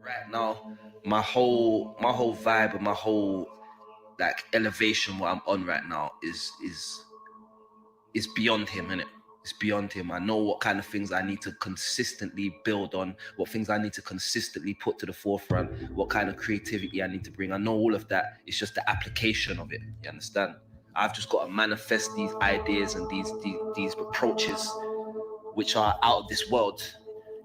right now, my whole vibe and my whole like elevation what I'm on right now is beyond him, innit? It's beyond him. I know what kind of things I need to consistently build on, what things I need to consistently put to the forefront, what kind of creativity I need to bring. I know all of that. It's just the application of it. You understand? I've just got to manifest these ideas and these approaches which are out of this world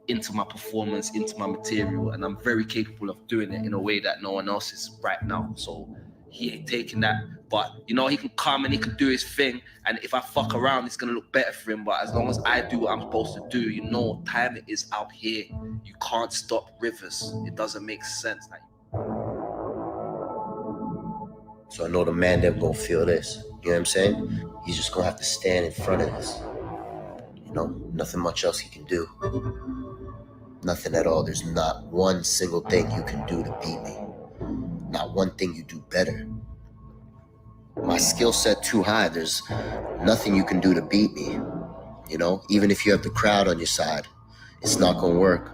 into my performance, into my material, and I'm very capable of doing it in a way that no one else is right now. So he ain't taking that, but you know, he can come and he can do his thing, and if I fuck around, it's gonna look better for him. But as long as I do what I'm supposed to do, you know what time it is out here. You can't stop rivers. It doesn't make sense. So I know the man them gonna feel this. You know what I'm saying? He's just gonna have to stand in front of this. You know, nothing much else he can do. Nothing at all. There's not one single thing you can do to beat me. Not one thing you do better. My skill set too high. There's nothing you can do to beat me. You know, even if you have the crowd on your side, it's not gonna work.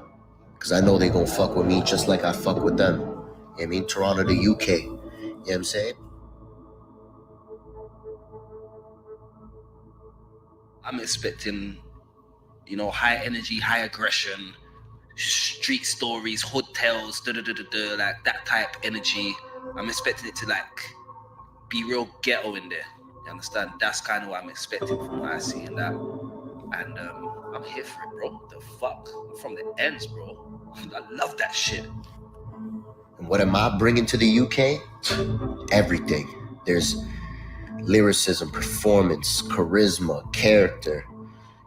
Because I know they gonna fuck with me just like I fuck with them. You know what I mean? Toronto to UK. You know what I'm saying? I'm expecting, you know, high energy, high aggression, street stories, hood tales, like that type energy. I'm expecting it to like be real ghetto in there. You understand? That's kind of what I'm expecting from what I see in that. And I'm here for it, bro. The fuck? I'm from the ends, bro. I love that shit. And what am I bringing to the UK? Everything. There's lyricism, performance, charisma, character,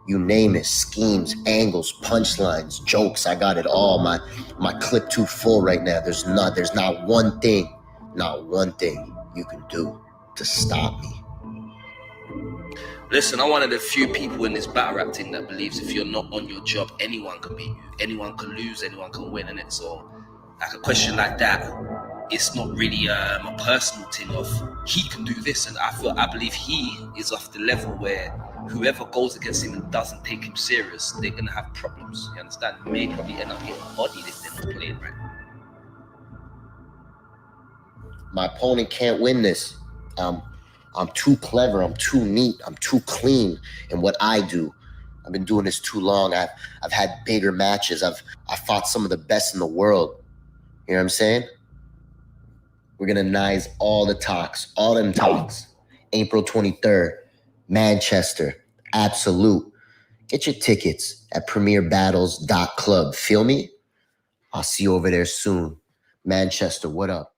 you name it, schemes, angles, punchlines, jokes. I got it all. My clip too full right now. There's not one thing you can do to stop me. Listen, I'm one of the few people in this battle rap thing that believes if you're not on your job, anyone can beat you. Anyone can lose, anyone can win, innit? So, like a question like that, it's not really a personal thing of he can do this, and I believe he is off the level where whoever goes against him and doesn't take him serious, they're gonna have problems. You understand? May probably end up getting bodied if they're not playing right. My opponent can't win this. I'm too clever. I'm too neat. I'm too clean in what I do. I've been doing this too long. I've had bigger matches. I've fought some of the best in the world. You know what I'm saying? We're gonna nice all the talks, all them talks. April 23rd, Manchester, Absolute. Get your tickets at premierbattles.club. Feel me? I'll see you over there soon. Manchester, what up?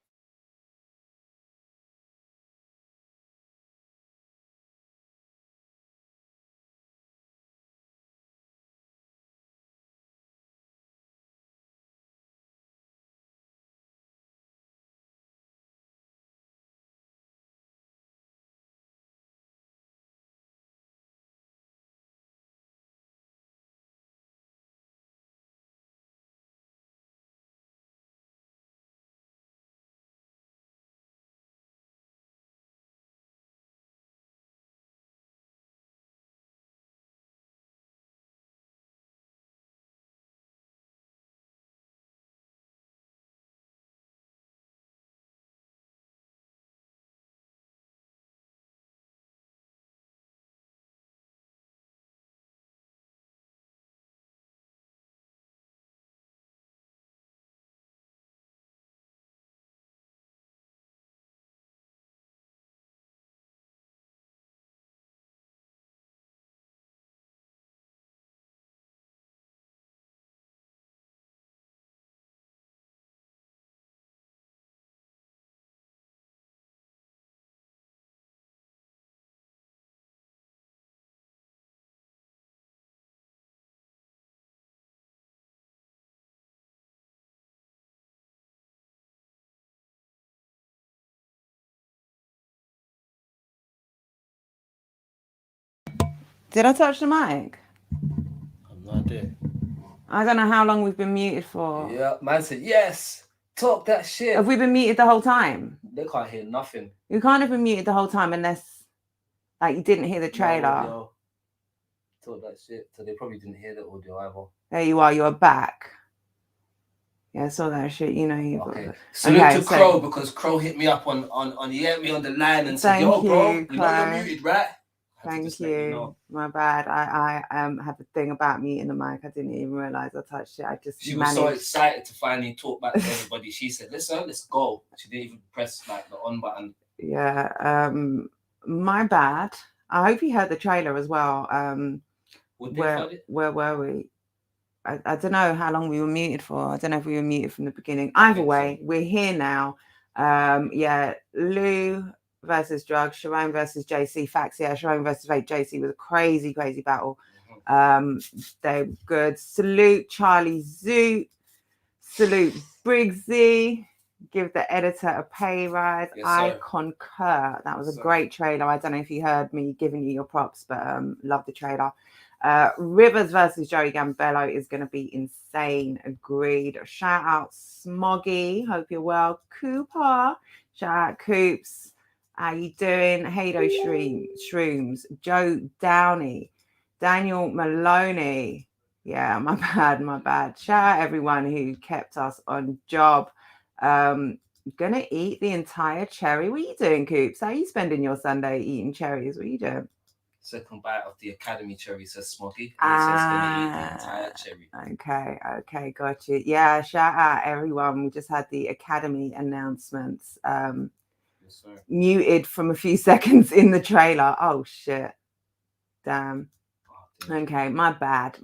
Did I touch the mic? I've no idea. I don't know how long we've been muted for. Yeah, man said, yes, talk that shit. Have we been muted the whole time? They can't hear nothing. You can't have been muted the whole time unless, like, you didn't hear the trailer. No, talk that shit. So they probably didn't hear the audio either. There you are. You're back. Yeah, I saw that shit. You know, you Okay. got Salute Okay, to so- Crow, because Crow hit me up on he hit me on the line and said, Thank "Yo, bro, you, you know you're Crow. muted, right?" I had to Thank just let you you. know. My bad. I have a thing about muting the mic. I didn't even realize I touched it. I just She was managed. so excited to finally talk back to everybody. She said, "Listen, let's go." She didn't even press like the on button. Yeah. My bad. I hope you heard the trailer as well. Would they Where cut it? where were we? I don't know how long we were muted for. I don't know if we were muted from the beginning. I Either think way, so. we're here now. Yeah, Lou versus Drugs, Sharon versus JC. Facts, yeah, Sharon versus Fake. JC was a crazy battle. They're good. Salute Charlie Zoot. Salute Briggsy. Give the editor a pay rise. Yes, I sir. concur. That was Yes, a sir. great trailer. I don't know if you heard me giving you your props, but love the trailer. Rivers versus Joey Gambello is going to be insane. Agreed. Shout out Smoggy. Hope you're well. Cooper. Shout out Coops. How you doing? Hado Shrooms. Joe Downey. Daniel Maloney. Yeah, my bad. Shout out everyone who kept us on job. Gonna eat the entire cherry. What are you doing, Coops? How are you spending your Sunday eating cherries? What are you doing? Second bite of the Academy cherry, says Smokey. And he says gonna eat the entire cherry. Okay, got you. Yeah, shout out everyone. We just had the Academy announcements. Yes, sir. Muted from a few seconds in the trailer. Oh shit. Damn. Okay, my bad.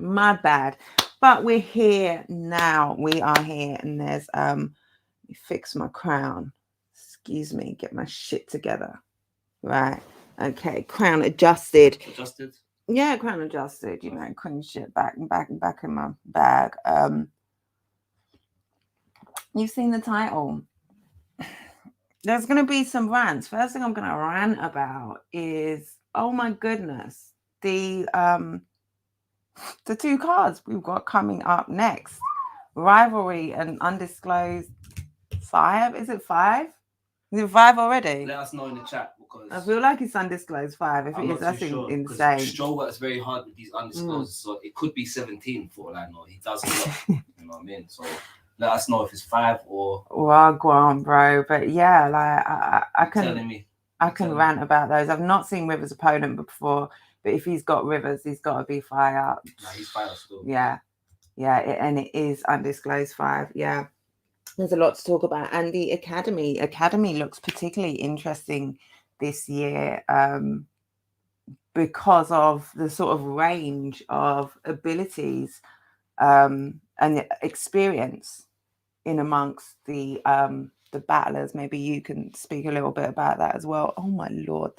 But we're here now. We are here, and there's let me fix my crown. Excuse me, get my shit together. Right. Okay, crown adjusted. Adjusted. Yeah, crown adjusted. You know, clean shit back in my bag. You've seen the title. There's gonna be some rants. First thing I'm gonna rant about is, oh my goodness, the two cards we've got coming up next. Rivalry and Undisclosed 5. Is it 5? Is it 5 already? Let us know in the chat, because I feel like it's Undisclosed 5. If I'm it not is, that's too sure, insane. Stroll works very hard with these undisclosed, so it could be 17 for all I know. He does a lot, you know what I mean? So let us know if it's 5 or. Well, go on, bro. But yeah, like I Telling me. I can rant about those. I've not seen Rivers' opponent before, but if he's got Rivers, he's got to be fire. Nah, he's fire still. Yeah, and it is Undisclosed 5. Yeah, there's a lot to talk about, and the Academy looks particularly interesting this year, because of the sort of range of abilities and experience in amongst the battlers. Maybe you can speak a little bit about that as well. Oh my lord,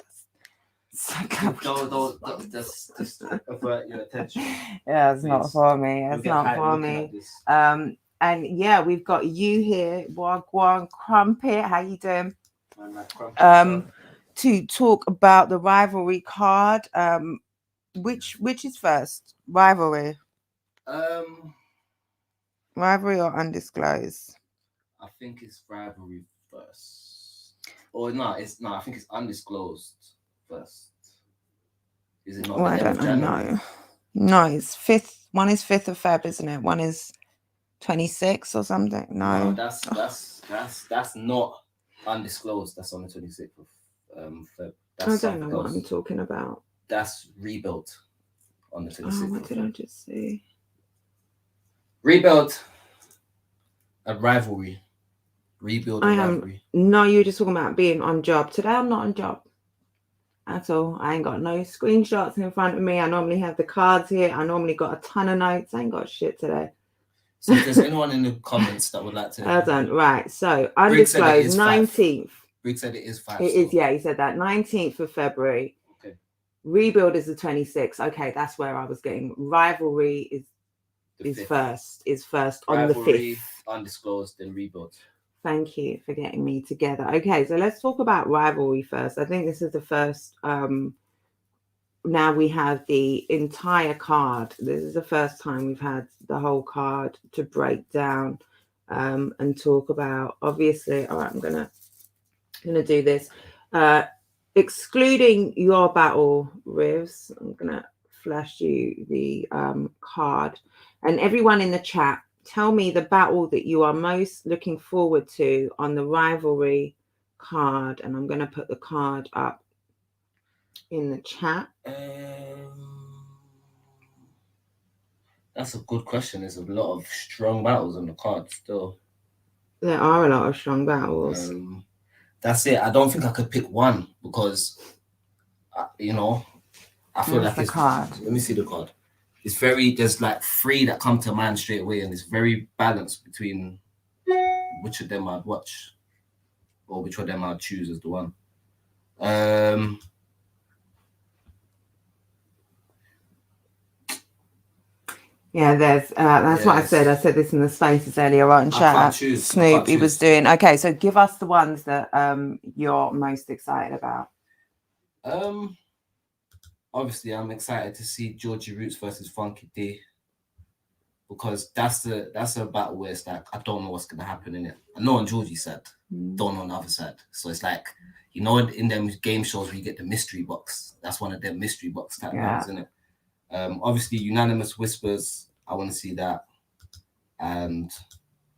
Don't just avert your attention. Yeah, it's not Please. for me. It's You'll get not hyped for looking me. at this. And yeah, we've got you here, Wagwan Crumpet. How you doing? To talk about the rivalry card. Which is first? Rivalry or Undisclosed? I think it's rivalry first. Or no, I think it's Undisclosed first. Is it not? Well, I don't know. No, it's 5th. One is 5th of Feb, isn't it? One is 26 or something. No, that's not Undisclosed. That's on the 26th of Feb. I don't know what I'm talking about. That's Rebuild on the 26th. What did I just say? Rebuild a rivalry. Rebuild a rivalry. No, you're just talking about being on job. Today I'm not on job at all. I ain't got no screenshots in front of me. I normally have the cards here. I normally got a ton of notes. I ain't got shit today. So if there's anyone in the comments that would like to... Well done. Right, so Undisclosed 19th. Briggs said it is 5. It is, yeah, he said that. 19th of February. Okay. Rebuild is the 26th. Okay, that's where I was getting. Rivalry is first on the 5th. Undisclosed, then Rebuild. Thank you for getting me together. Okay, so let's talk about rivalry first. I think this is the first. Now we have the entire card. This is the first time we've had the whole card to break down and talk about. Obviously, all right, I'm gonna do this. Excluding your battle, Rivs, I'm gonna flash you the card, and everyone in the chat, tell me the battle that you are most looking forward to on the rivalry card, and I'm going to put the card up in the chat. That's a good question. There's a lot of strong battles on the card still. There are a lot of strong battles. That's it. I don't think I could pick one because, you know, I feel like the card. Let me see the card. It's there's like 3 that come to mind straight away, and it's very balanced between which of them I'd watch or which of them I'd choose as the one. Yeah, that's what I said. I said this in the spaces earlier on. Shout out Snoop. He was doing okay. So give us the ones that you're most excited about. Obviously, I'm excited to see Georgie Roots versus Funky D, because that's a battle where it's like I don't know what's gonna happen in it. I know on Georgie's side, don't know on the other side. So it's like, you know, in them game shows where you get the mystery box, that's one of them mystery box type ones, isn't it? Obviously, Unanimous Whispers, I want to see that. And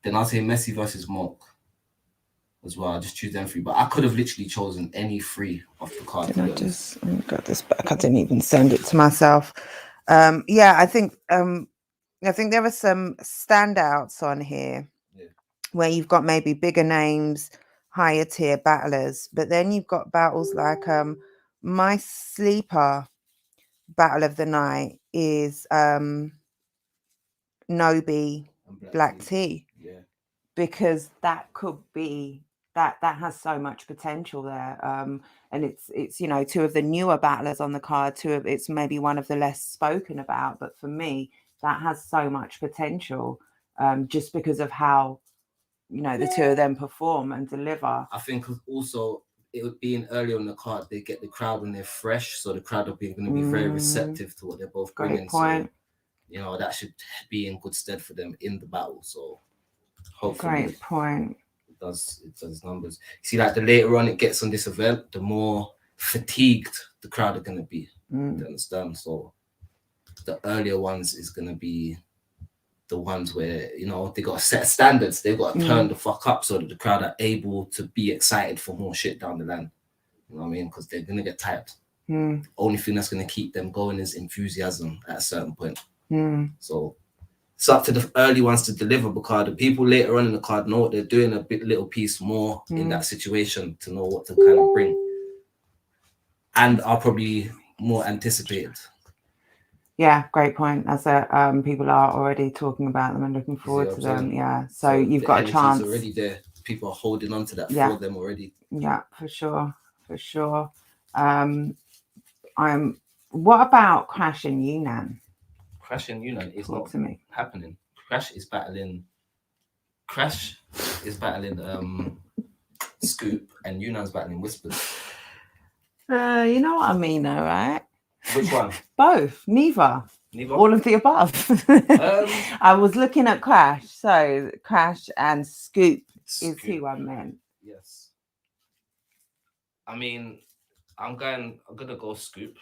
then I'll say Messi versus Monk as well. I'll just choose them 3. But I could have literally chosen any 3 off the card. Did I just got this back? I didn't even send it to myself. Yeah, I think there are some standouts on here where you've got maybe bigger names, higher tier battlers, but then you've got battles like my sleeper battle of the night is Nobi Black Tea, because that could be that has so much potential there, and it's you know, 2 of the newer battlers on the card. It's maybe one of the less spoken about, but for me that has so much potential, just because of how, you know, the 2 of them perform and deliver. I think also it would be in earlier on the card, they get the crowd when they're fresh, so the crowd are going to be very receptive to what they're both bringing. Great point. So, you know, that should be in good stead for them in the battle. So hopefully, great point. It does numbers. See, like the later on it gets on this event, the more fatigued the crowd are going to be. You understand? So the earlier ones is going to be the ones where, you know, they got to set standards. They've got to turn the fuck up so that the crowd are able to be excited for more shit down the line. You know what I mean? Because they're going to get tired. The only thing that's going to keep them going is enthusiasm at a certain point. So it's up to the early ones to deliver, because the people later on in the card know what they're doing a little piece more in that situation to know what to kind of bring. And are probably more anticipated. Yeah, great point. As people are already talking about them and looking forward to them. Yeah, so you've got a chance already there. People are holding on to that for them already. Yeah, for sure. What about Crash and Yunnan? Crash and Yunnan is Talk not to me. happening. Crash is battling Scoop, and Yunnan's battling Whispers. You know what I mean, though, right? Which one? Both. Neither. All of the above. I was looking at Crash. So Crash and Scoop is who I meant. Yes. I mean, I'm gonna go Scoop.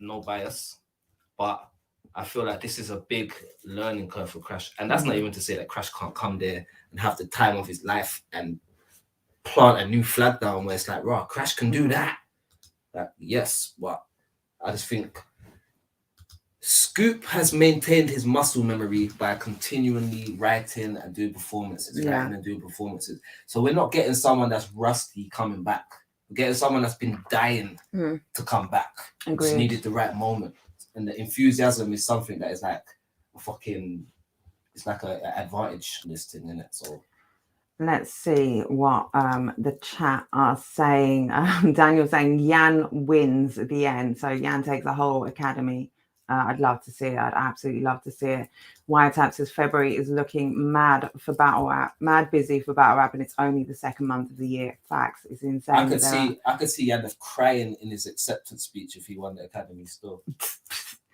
No bias, but I feel like this is a big learning curve for Crash, and that's not even to say that Crash can't come there and have the time of his life and plant a new flag down where it's like, raw, Crash can do that. Like, yes, but I just think Scoop has maintained his muscle memory by continually writing and doing performances, So we're not getting someone that's rusty coming back. We're getting someone that's been dying to come back. Just needed the right moment. And the enthusiasm is something that is like it's like an advantage in this thing, isn't it? So let's see what the chat are saying. Daniel's saying Yan wins at the end. So Yan takes the whole academy. I'd love to see it. I'd absolutely love to see it. Wiretap says February is looking mad for battle rap, mad busy for battle rap, and it's only the 2nd month of the year. Facts. It's insane. I could see Yan crying in his acceptance speech if he won the academy still.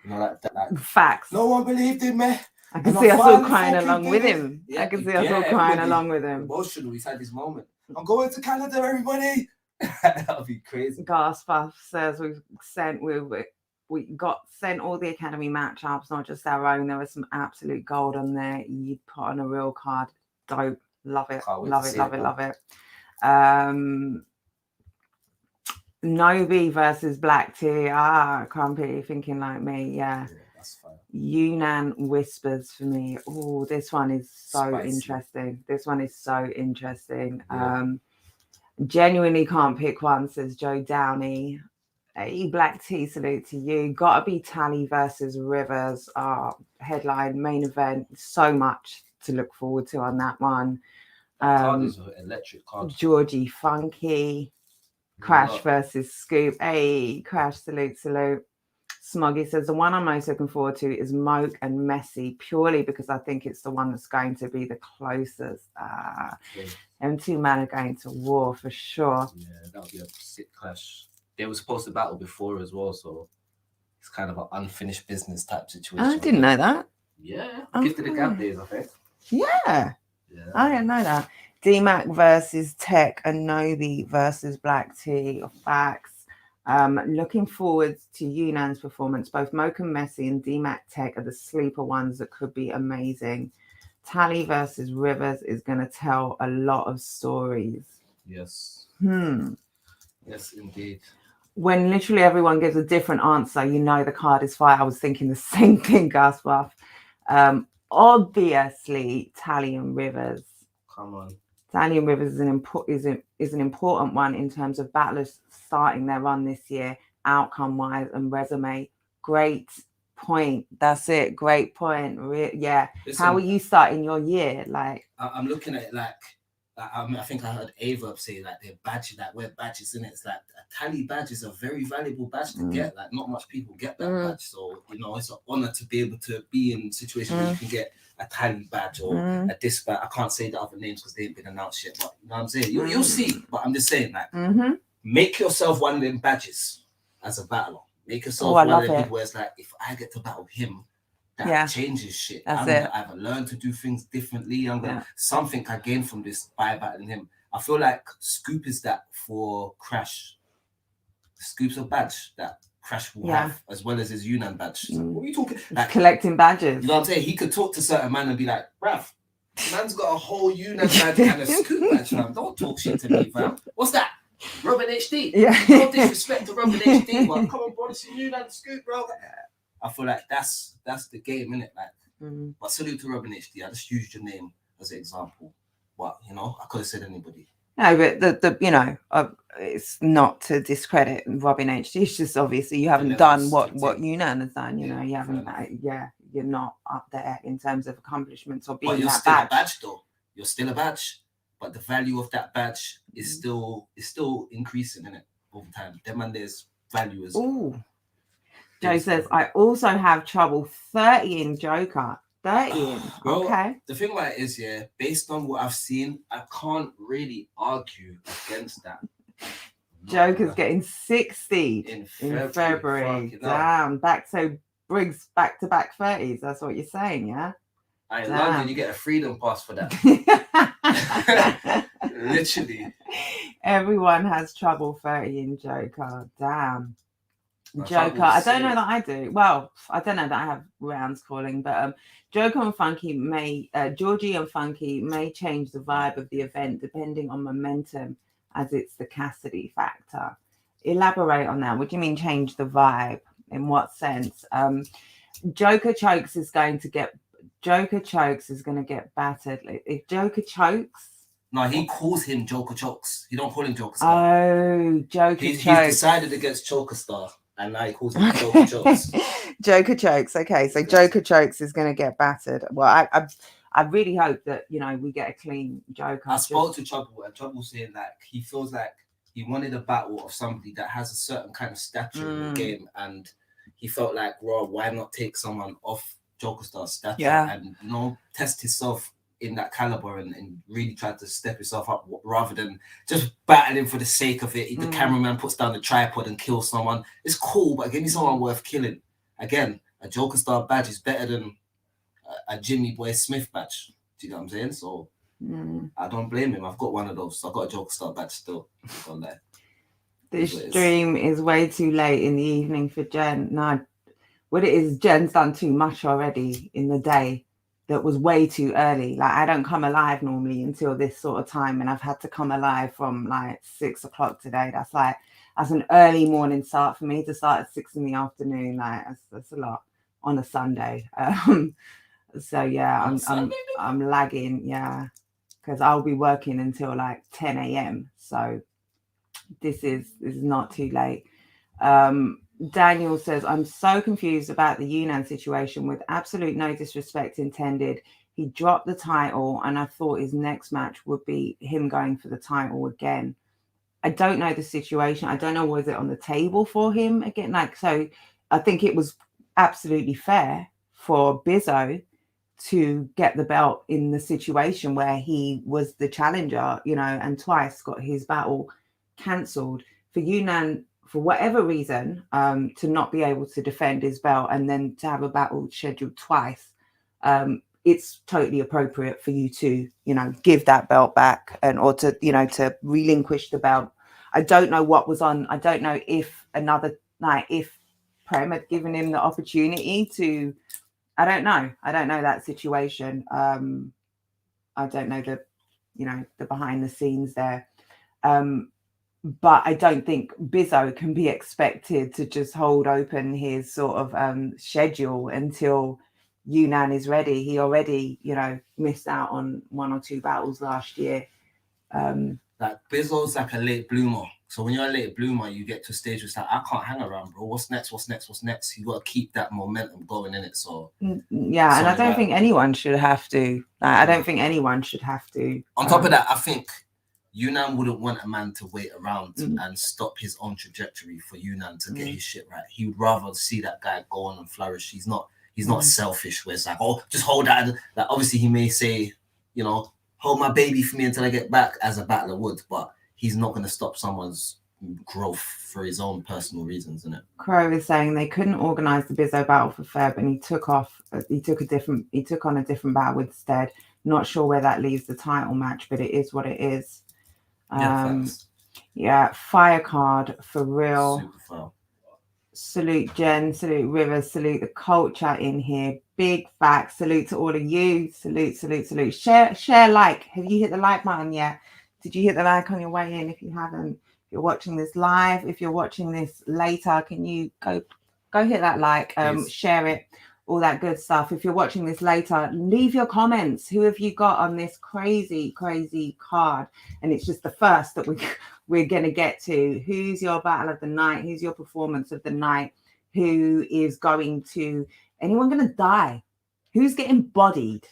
You know, like facts. No one believed in me. I can see us all crying along with him. I can see us all crying along with him. Emotional. He's had his moment. I'm going to Canada, everybody. That'll be crazy. Gaspuff says we've we got sent all the academy matchups, not just our own. There was some absolute gold on there. You put on a real card. Dope. Love it. Can't wait Love to it. see Love it, it. man. Love it. Novi versus Black Tea. Crumpy, thinking like me. Yeah. That's fine. Yunnan Whispers for me. Oh, this one is so Spicy. interesting. This one is so interesting. Yeah. Genuinely can't pick one, says Joe Downey. Hey, Black Tea, salute to you. Gotta be Tally versus Rivers. Headline, main event. So much to look forward to on that one. That card is an electric card. Georgie Funky. Crash versus Scoop. Hey, Crash, salute. Smoggy says the one I'm most looking forward to is Moke and Messi, purely because I think it's the one that's going to be the closest. Them two men are going to war for sure. Yeah, that'll be a sick clash. They were supposed to battle before as well, so it's kind of an unfinished business type situation. I didn't know that. Yeah, Gifted the Gab days, I think. Yeah, I didn't know that. D-Mac versus Tech and Nobi versus Black Tea. Facts. Looking forward to Yunnan's performance. Both Moke and Messi and D-Mac Tech are the sleeper ones that could be amazing. Tally versus Rivers is going to tell a lot of stories. Yes. Yes, indeed. When literally everyone gives a different answer, you know the card is fire. I was thinking the same thing, Gus Buff. Obviously, Tally and Rivers. Come on. Tally and Rivers is an important one in terms of battlers starting their run this year, outcome-wise and resume. Great point. That's it. Great point. Yeah. Listen, how are you starting your year? Like, I'm looking at it like I think I heard Ava say like their badge, like wear badges in it. It's like a Tally badge is a very valuable badge to get. Like not much people get that badge, so you know it's an honor to be able to be in a situation where you can get a Tally badge or a this badge. I can't say the other names because they ain't been announced yet, but you know what I'm saying. You'll see. But I'm just saying like make yourself one of them badges as a battler. Make yourself one of them people where it's like if I get to battle him. That changes shit. I'm gonna either learn to do things differently. I'm gonna something I gain from this by battling him. I feel like Scoop is that for Crash. Scoop's a badge that Crash will have as well as his Yunnan badge. So what are you talking? Like, collecting badges. You know what I'm saying? He could talk to certain man and be like, "Bruv, man's got a whole Yunnan badge and a Scoop badge, fam. Don't talk shit to me, fam. What's that? Robin HD. Yeah. No disrespect to Robin HD, but come on, bro, this is Yunnan Scoop, bro." I feel like that's the game, innit? Like, but salute to Robin HD. I just used your name as an example, but you know, I could have said anybody. No, but the you know, it's not to discredit Robin HD. It's just obviously you haven't done what Yunnan has done. You know, you haven't. You're not up there in terms of accomplishments or being but you're that still badge. A badge, though. You're still a badge, but the value of that badge is still increasing, innit? Over time. Them and there's value as well. Ooh. Joe says, I also have trouble 30 in Joker. 30 in. Bro, okay. The thing about it is, based on what I've seen, I can't really argue against that. Joker's getting 60 in February. Damn. Briggs back-to-back 30s. That's what you're saying, yeah? In London, you get a freedom pass for that. Literally. Everyone has trouble 30 in Joker. Damn. Joker, I don't know that I do. Well, I don't know that I have rounds calling, but Joker and Funky Georgie and Funky may change the vibe of the event depending on momentum, as it's the Cassidy factor. Elaborate on that. What do you mean change the vibe? In what sense? Joker Chokes is going to get battered. If Joker chokes. No, he calls him Joker Chokes. He don't call him Joker Star. Oh, Joker Chokes. He's decided against Joker Star. And now he calls him Joker Chokes. Joker Chokes. Okay, so Joker Chokes is going to get battered. Well, I really hope that, you know, we get a clean Joker. I spoke to Trouble, and Trouble saying like he feels like he wanted a battle of somebody that has a certain kind of stature in the game, and he felt like, well, why not take someone off Joker Star's stature and, you know, test himself in that caliber and really try to step himself up rather than just battling for the sake of it. The cameraman puts down the tripod and kills someone. It's cool, but give me someone worth killing. Again, a Joker Star badge is better than a Jimmy Boy Smith badge. Do you know what I'm saying? So I don't blame him. I've got one of those. So I've got a Joker Star badge still. On there. The stream is way too late in the evening for Jen. No, what it is, Jen's done too much already in the day. That was way too early. Like, I don't come alive normally until this sort of time, and I've had to come alive from like 6 o'clock today. That's an early morning start for me to start at 6 in the afternoon. Like, that's a lot on a Sunday. So yeah, I'm lagging. Yeah, because I'll be working until like 10 a.m. So this is not too late. Daniel says, I'm so confused about the Yunnan situation. With absolute no disrespect intended, he dropped the title, and I thought his next match would be him going for the title again. I don't know the situation. I don't know, was it on the table for him again? Like, so I think it was absolutely fair for Bizzo to get the belt in the situation where he was the challenger, you know, and twice got his battle cancelled. For Yunnan, for whatever reason, to not be able to defend his belt and then to have a battle scheduled twice, it's totally appropriate for you to, you know, give that belt back or to, you know, to relinquish the belt. I don't know what was on. I don't know if if Prem had given him the opportunity to. I don't know that situation. I don't know the behind the scenes there. But I don't think Bizzo can be expected to just hold open his sort of schedule until Yunnan is ready. He already, you know, missed out on 1 or 2 battles last year. Like Bizzo's like a late bloomer. So when you're a late bloomer, you get to a stage where it's like, I can't hang around, bro. What's next? You got to keep that momentum going in it. So yeah, and I don't think anyone should have to. I don't think anyone should have to. On top of that, I think Yunnan wouldn't want a man to wait around and stop his own trajectory for Yunnan to get his shit right. He would rather see that guy go on and flourish. He's not selfish where it's like, oh, just hold that. Like, obviously he may say, you know, hold my baby for me until I get back, as a battler would, but he's not going to stop someone's growth for his own personal reasons, isn't it? Crow is saying they couldn't organize the Bizzo battle for Feb, and he took on a different battle instead. Not sure where that leaves the title match, but it is what it is. Fire card for real. Super foul. Salute Jen, salute Rivers, salute the culture in here. Big facts. Salute to all of you. Salute. Share, like. Have you hit the like button yet? Did you hit the like on your way in? If you haven't, if you're watching this live, if you're watching this later, can you go hit that like, share it, all that good stuff. If you're watching this later, leave your comments. Who have you got on this crazy card? And it's just the first that we're going to get to. Who's your battle of the night? Who's your performance of the night? Who is anyone going to die? Who's getting bodied?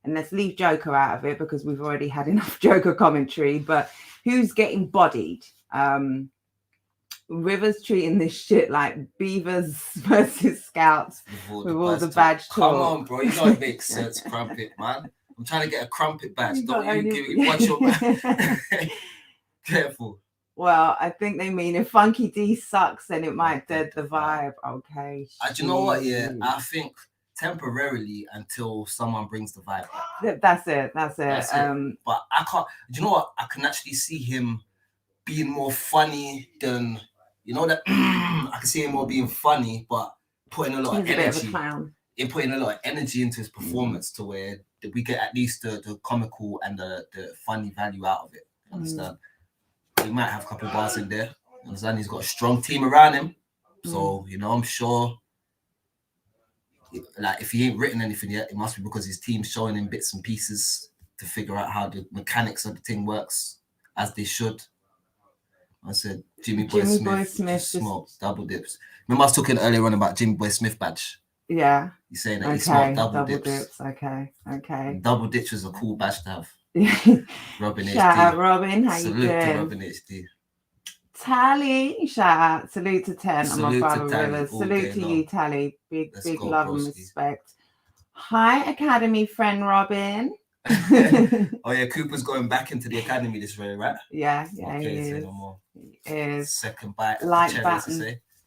And let's leave Joker out of it because we've already had enough Joker commentary, but who's getting bodied? Rivers treating this shit like Beavers versus Scouts with all the badge talk. Come on, bro. You know it makes sense, Crumpet, man. I'm trying to get a Crumpet badge. Watch your back. Careful. Well, I think they mean if Funky D sucks, then it might dead the vibe. Okay. Do you know what? Yeah, I think temporarily until someone brings the vibe back. That's it. But I can't. Do you know what? I can actually see him being more funny than, you know, that I can see him more being funny, but putting a lot of energy. Bit of a clown. Putting a lot of energy into his performance to where we get at least the comical and the funny value out of it. Understand? He might have a couple of bars in there. Understand? He's got a strong team around him. So, you know, I'm sure, like, if he ain't written anything yet, it must be because his team's showing him bits and pieces to figure out how the mechanics of the thing works as they should. I said Jimmy Boy Smith smoked double dips. Remember I was talking earlier on about Jimmy Boy Smith badge? Yeah. He's saying that he smoked double dips. Okay. Double dips was a cool badge to have. Robin Shout HD. out Robin, how Salute you doing? to Robin HD. Tally, shout out. Salute to 10 on my father Tally, Rivers. Salute to you, Tally. Big go, love broski. and respect. Hi, Academy friend Robin. Oh yeah, Cooper's going back into the academy this way, right? Yeah, okay, he is. No more. He is. Second bite. Like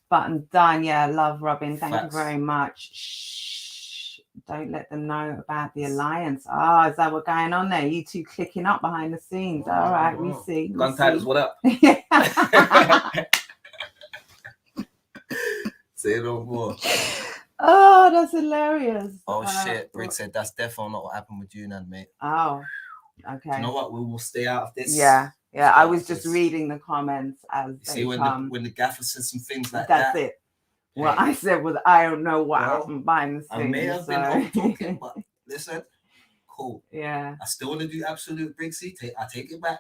button done. Yeah, love Robin. Thank you very much. Shh. Don't let them know about the alliance. Ah, is that what's going on there? You two clicking up behind the scenes. All right, we see. Gun titles, what up? Say no more. Oh, that's hilarious. Oh shit, Rick said that's definitely not what happened with you, mate. Oh, okay. Do you know what? We will stay out of this. Yeah. Stay I out was of just this. reading the comments as You they see come. when the gaffer says some things like That's that. it. What I said was, I don't know what Well, happened behind the scenes. I may have been over talking, but listen, cool. Yeah. I still want to do absolute Briggsy. I take it back.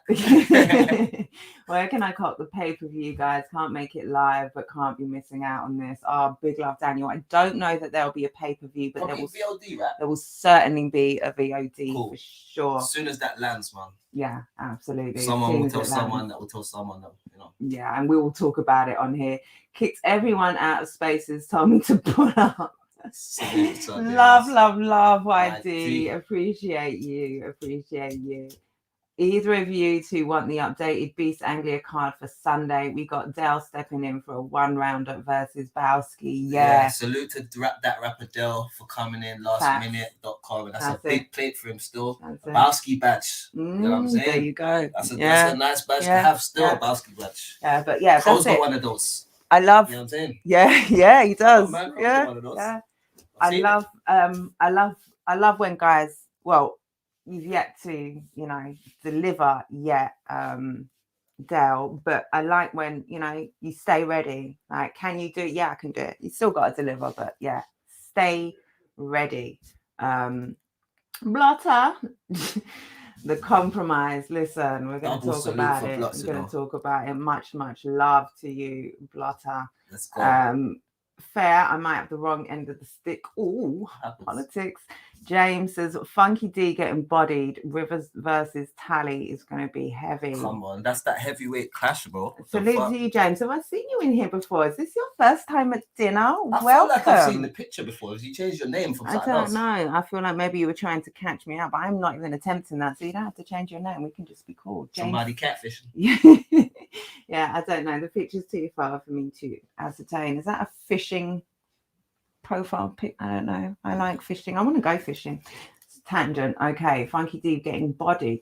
Where can I cop the pay-per-view, guys? Can't make it live, but can't be missing out on this. Oh, big love, Daniel. I don't know that there'll be a pay-per-view, but Probably VOD, right? there will certainly be a VOD Cool. for sure. As soon as that lands, man. Yeah, absolutely. Someone will tell someone that will tell someone that, you know. Yeah, and we will talk about it on here. Kicked everyone out of Spaces, told me to pull up. Love, YD. Appreciate you. Either of you two want the updated Beast Anglia card for Sunday? We got Dell stepping in for a 1-rounder versus Bowski. Yeah. Salute to that rapper Dell for coming in lastminute.com. And that's a big plate for him still. Bowski badge. You know what I'm saying? There you go. That's a nice badge to have still, a Bowski badge. Yeah, but yeah, Cole's got one of those. I love. You know what I'm saying? Yeah, he does. Oh, man, yeah. one of those. I love when guys, well, you've yet to, deliver yet, Dell, but I like when, you stay ready. Like, can you do it? Yeah, I can do it. You still got to deliver, but yeah, stay ready. Blotter, the compromise. Listen, we're going to talk about it. We're going to talk about it. Much love to you, Blotter. Let's go. Fair, I might have the wrong end of the stick. Ooh, politics. James says Funky D getting bodied. Rivers versus Tally is going to be heavy. Come on, that's that heavyweight clash, bro. Salute to you, James. Have I seen you in here before? Is this your first time at dinner? I feel like I've seen the picture before. Have you changed your name from something else? I don't know. I feel like maybe you were trying to catch me out, but I'm not even attempting that. So you don't have to change your name. We can just be called James. Somebody catfishing. Yeah, I don't know. The picture's too far for me to ascertain. Is that a fishing profile pic? I don't know. I like fishing. I want to go fishing. It's a tangent. Okay, Funky D getting bodied.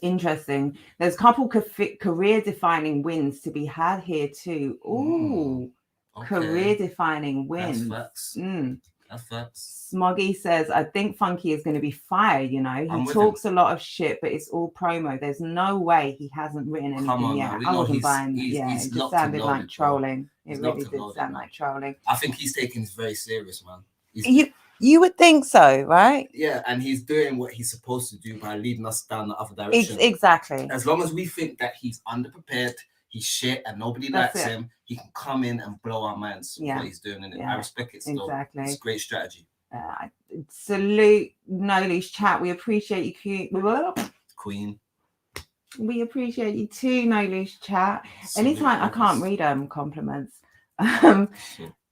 Interesting. There's a couple career-defining wins to be had here too. Ooh, okay. Career-defining wins. That's facts. Smoggy says, I think Funky is going to be fired, He talks a lot of shit, but it's all promo. There's no way he hasn't written anything yet. I wasn't buying it. Yeah, it just sounded like trolling. It really did sound like trolling. I think he's taking this very serious, man. You would think so, right? Yeah, and he's doing what he's supposed to do by leading us down the other direction. Exactly. As long as we think that he's underprepared, he's shit, and nobody likes him, he can come in and blow our minds with what he's doing. And I respect it still. Exactly. It's a great strategy. Salute Noli's chat. We appreciate you, Queen. We appreciate you too, Noli's chat. Anytime I can't read compliments.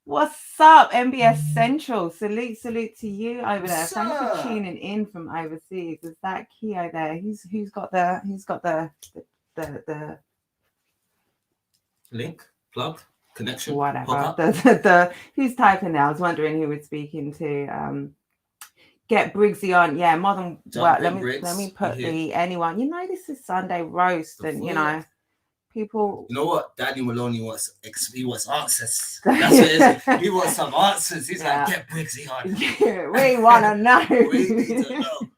What's up, MBS Central? Salute to you over there. Thanks for tuning in from overseas. Is that Keo there? Who's got the link, plug, connection, whatever. The who's typing now? I was wondering who we're speaking to. Get Briggsy on, yeah. Modern. Well, let me put anyone. This is Sunday roast, and people. You know what? Daniel Maloney wants answers. That's what it is. He wants some answers. He's like, get Briggsy on. We want to know. We need to know.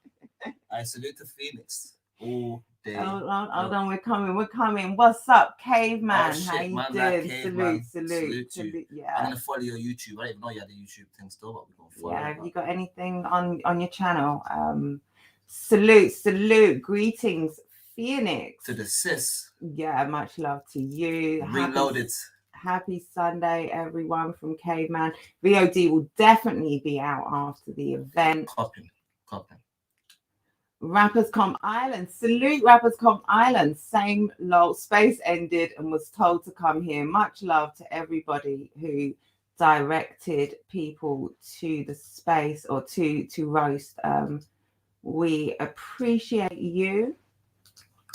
I salute to Phoenix. All day. Hold on, we're coming. What's up, Caveman? How you doing? Salute. Yeah. I'm gonna follow your YouTube. I didn't even know you had a YouTube thing still, but we're gonna follow. Yeah, have you got anything on your channel? Salute. Greetings, Phoenix. To the sis. Yeah, much love to you. Reloaded. Happy Sunday, everyone, from Caveman. VOD will definitely be out after the event. Copping. Rappers Comp Island. Salute Rappers Comp Island. Same lol. Space ended and was told to come here. Much love to everybody who directed people to the space or to roast. We appreciate you.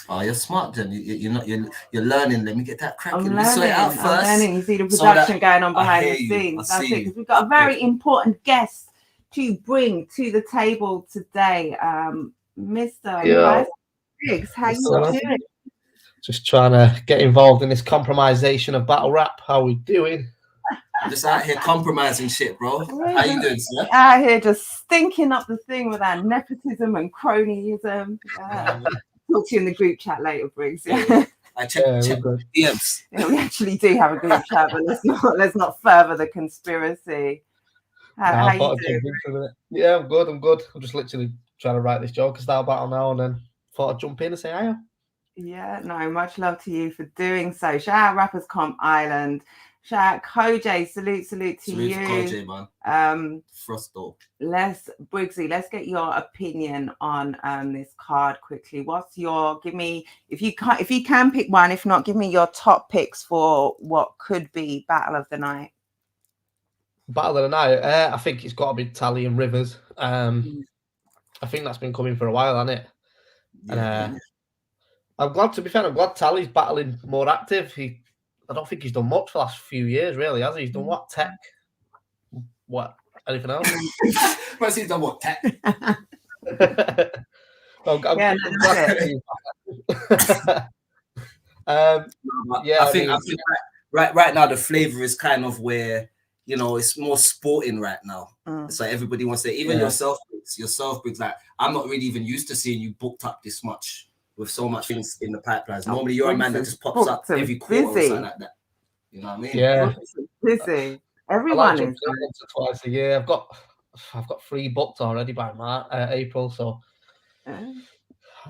Oh, you're smart, Jen. You're learning. Let me get that cracking. I'm learning. You see the production going on behind the scenes. That's it. Because we've got a very important guest to bring to the table today, Mr. Yeah. Bryce Briggs? How you Hello. doing? Just trying to get involved in this compromisation of battle rap. How we doing? Just out here compromising shit, bro. How you doing, sir? Out here just stinking up the thing with our nepotism and cronyism. Yeah. Talk to you in the group chat later, Briggs. Yeah. I check good. DMs. Yeah, we actually do have a group chat, but let's not further the conspiracy. How you doing? Yeah, I'm good. I'm just literally trying to write this Joker style battle now, and then thought I'd jump in and say hiya. Yeah, no, much love to you for doing so. Shout out Rappers Comp Island. Shout out Koj. Salute to you. Koj, man. Frosto. Briggsy, let's get your opinion on this card quickly. What's your if you can pick one, if not, give me your top picks for what could be Battle of the Night. Battle of the Night. I think it's got to be Tally and Rivers. I think that's been coming for a while, hasn't it? Yeah, and I'm glad Tally's battling more active. I don't think he's done much for the last few years, really, has he? He's done what? Tech? What? Anything else? What's he done what? Tech? I think right now the flavor is kind of where, you know, it's more sporting right now. So everybody wants to, even yourself, Briggs, like, I'm not really even used to seeing you booked up this much with so much things in the pipelines. Normally you're a man that just pops up every quarter or something like that. You know what I mean? Yeah. Busy. Everyone is once or twice a year. I've got 3 booked already by April, so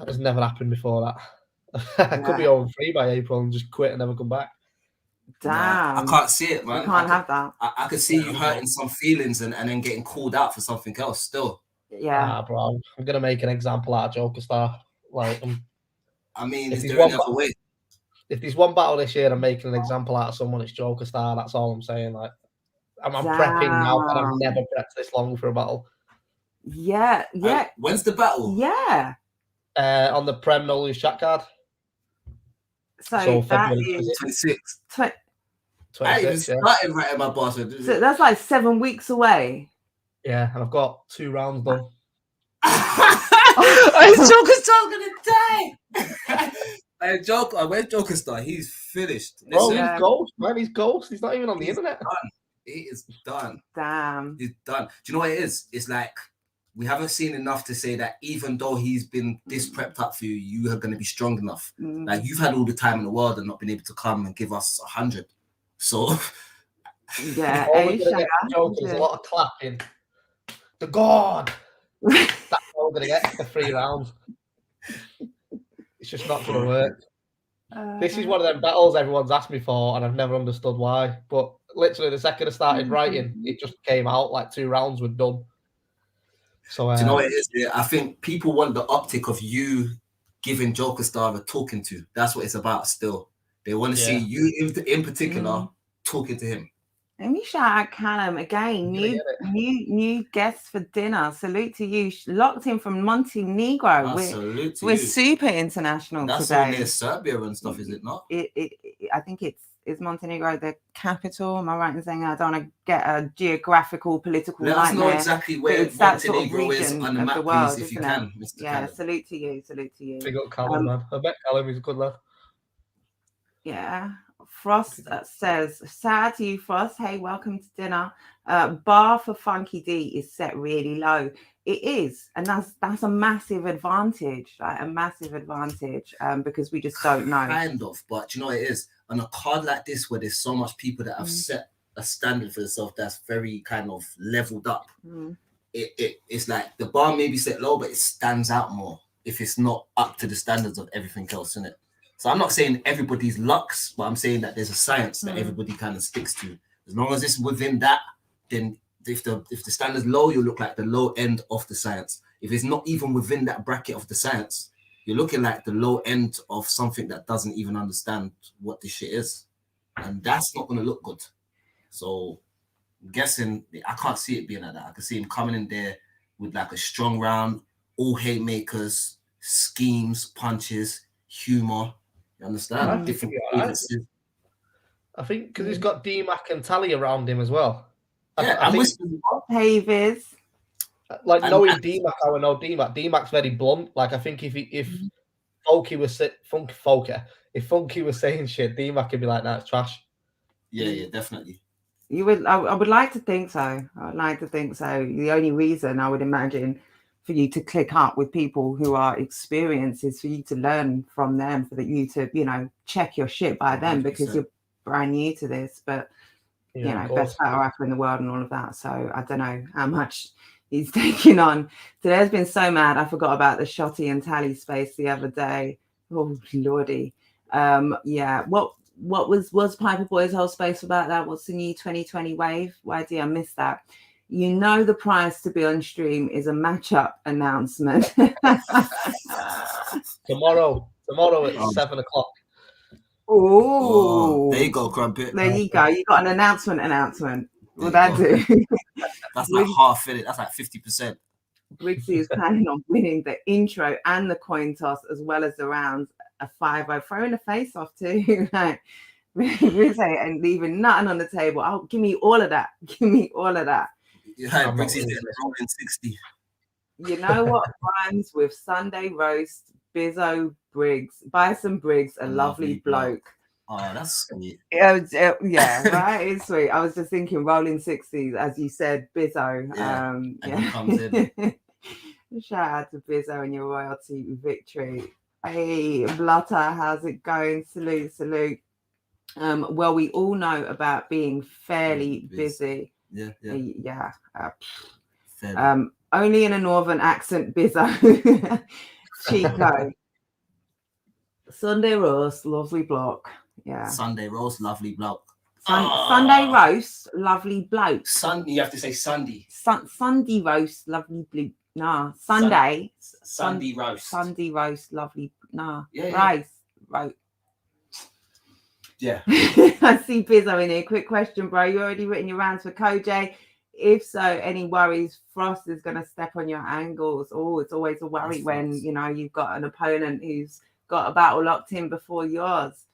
it's never happened before that. I could be over 3 by April and just quit and never come back. Damn. I can't see it, man. You can't have that. I could see you hurting some feelings and then getting called out for something else still. Yeah. Bro, I'm gonna make an example out of Joker Star. Like, I mean, is there any other way? If there's one battle this year, I'm making an example out of someone. It's Joker Star. That's all I'm saying. Like, I'm prepping now, but I've never prepped this long for a battle. Yeah. When's the battle? Yeah. On the Prem No Lose chat card. So that is 26. 26, I started writing my boss. So that's like 7 weeks away. Yeah, and I've got 2 rounds done. Joker Star's gonna die. Where's Joker Star? He's finished. Bro, he's ghost, man. He's ghost. He's not even on the internet. He is done. Damn. He's done. Do you know what it is? It's like we haven't seen enough to say that even though he's been this prepped up for you, you are going to be strong enough. Like, you've had all the time in the world and not been able to come and give us 100. So yeah, there's a lot of clapping. The God. That's all we're gonna get for 3 rounds. It's just not gonna work. This is one of them battles everyone's asked me for, and I've never understood why. But literally, the second I started writing, it just came out like 2 rounds were done. So do you know what it is? Yeah, I think people want the optic of you giving Joker Star a talking to. That's what it's about. Still, they want to see you in particular talking to him. Let me shout out Callum again. New guests for dinner. Salute to you. Locked in from Montenegro. We're super international That's today. That's near Serbia and stuff, is it not? I think is Montenegro the capital? Am I right in saying I don't want to get a geographical, political nightmare? Let us know exactly where Montenegro is on the map, please, if you can, Mr. Yeah, Callum. salute to you. Big up Callum, man. I bet Callum is a good lad. Yeah. Frost says, sad to you, Frost. Hey, welcome to dinner. Bar for Funky D is set really low. It is, and that's a massive advantage, like a massive advantage, because we just don't know. Kind of, but you know what it is? On a card like this, where there's so much people that have set a standard for themselves that's very kind of leveled up, it's like the bar may be set low, but it stands out more if it's not up to the standards of everything else, isn't it? So I'm not saying everybody's lux, but I'm saying that there's a science that everybody kind of sticks to. As long as it's within that, then if the standard's low, you look like the low end of the science. If it's not even within that bracket of the science, you're looking like the low end of something that doesn't even understand what this shit is. And that's not going to look good. So I'm guessing, I can't see it being like that. I can see him coming in there with like a strong round, all haymakers, schemes, punches, humor. You understand? Different audiences. I think because he's got D-Mac and Tally around him as well. Yeah, Hey, Viz. like knowing D-Mac, how I know D-Mac. D-Mac's very blunt. Like I think if Funky was saying shit, D-Mac would be like, "That's trash." Yeah, definitely. You would. I would like to think so. I would like to think so. The only reason I would imagine for you to click up with people who are experienced is for you to learn from them, for you to, you know, check your shit by them, because you're brand new to this. But you know, best battle rapper in the world and all of that. So I don't know how much he's taking on. Today's been so mad. I forgot about the Shotty and Tally space the other day. Oh lordy. Yeah. What was Piper Boy's whole space about that? What's the new 2020 wave? Why did I miss that? You know, the prize to be on stream is a matchup announcement. Tomorrow at 7:00. Oh, there you go, Crumpet. There you go. You got an announcement. What that do? That's like half in it. That's like 50%. Briggsy is planning on winning the intro and the coin toss as well as the rounds. A 5-0, throwing the face off too. Like, and leaving nothing on the table. Oh, give me all of that. Give me all of that. Yeah, Briggsy's getting rolling 60. You know what rhymes with Sunday roast? Bizzo Briggs, Bison Briggs, a lovely bloke. Oh, that's sweet. Yeah, right. It's sweet. I was just thinking rolling 60s, as you said, Bizzo. And he comes in. Shout out to Bizzo and your royalty victory. Hey, Blotter, how's it going? Salute. Well, we all know about being fairly busy. Yeah. Only in a northern accent, Bizzo. Chico. Sunday roast, lovely bloke. Yeah. Sunday roast, lovely bloke. Sunday roast, lovely bloke. You have to say Sunday. Sunday roast, lovely bloke. Nah, Sunday. Sunday roast. Sunday roast, lovely. Nah, yeah. Right. Yeah. I see Bizzo in here. Quick question, bro. You already written your rounds for Koj? If so, any worries? Frost is going to step on your angles. Oh, it's always a worry when, you know, you've got an opponent who's got a battle locked in before yours.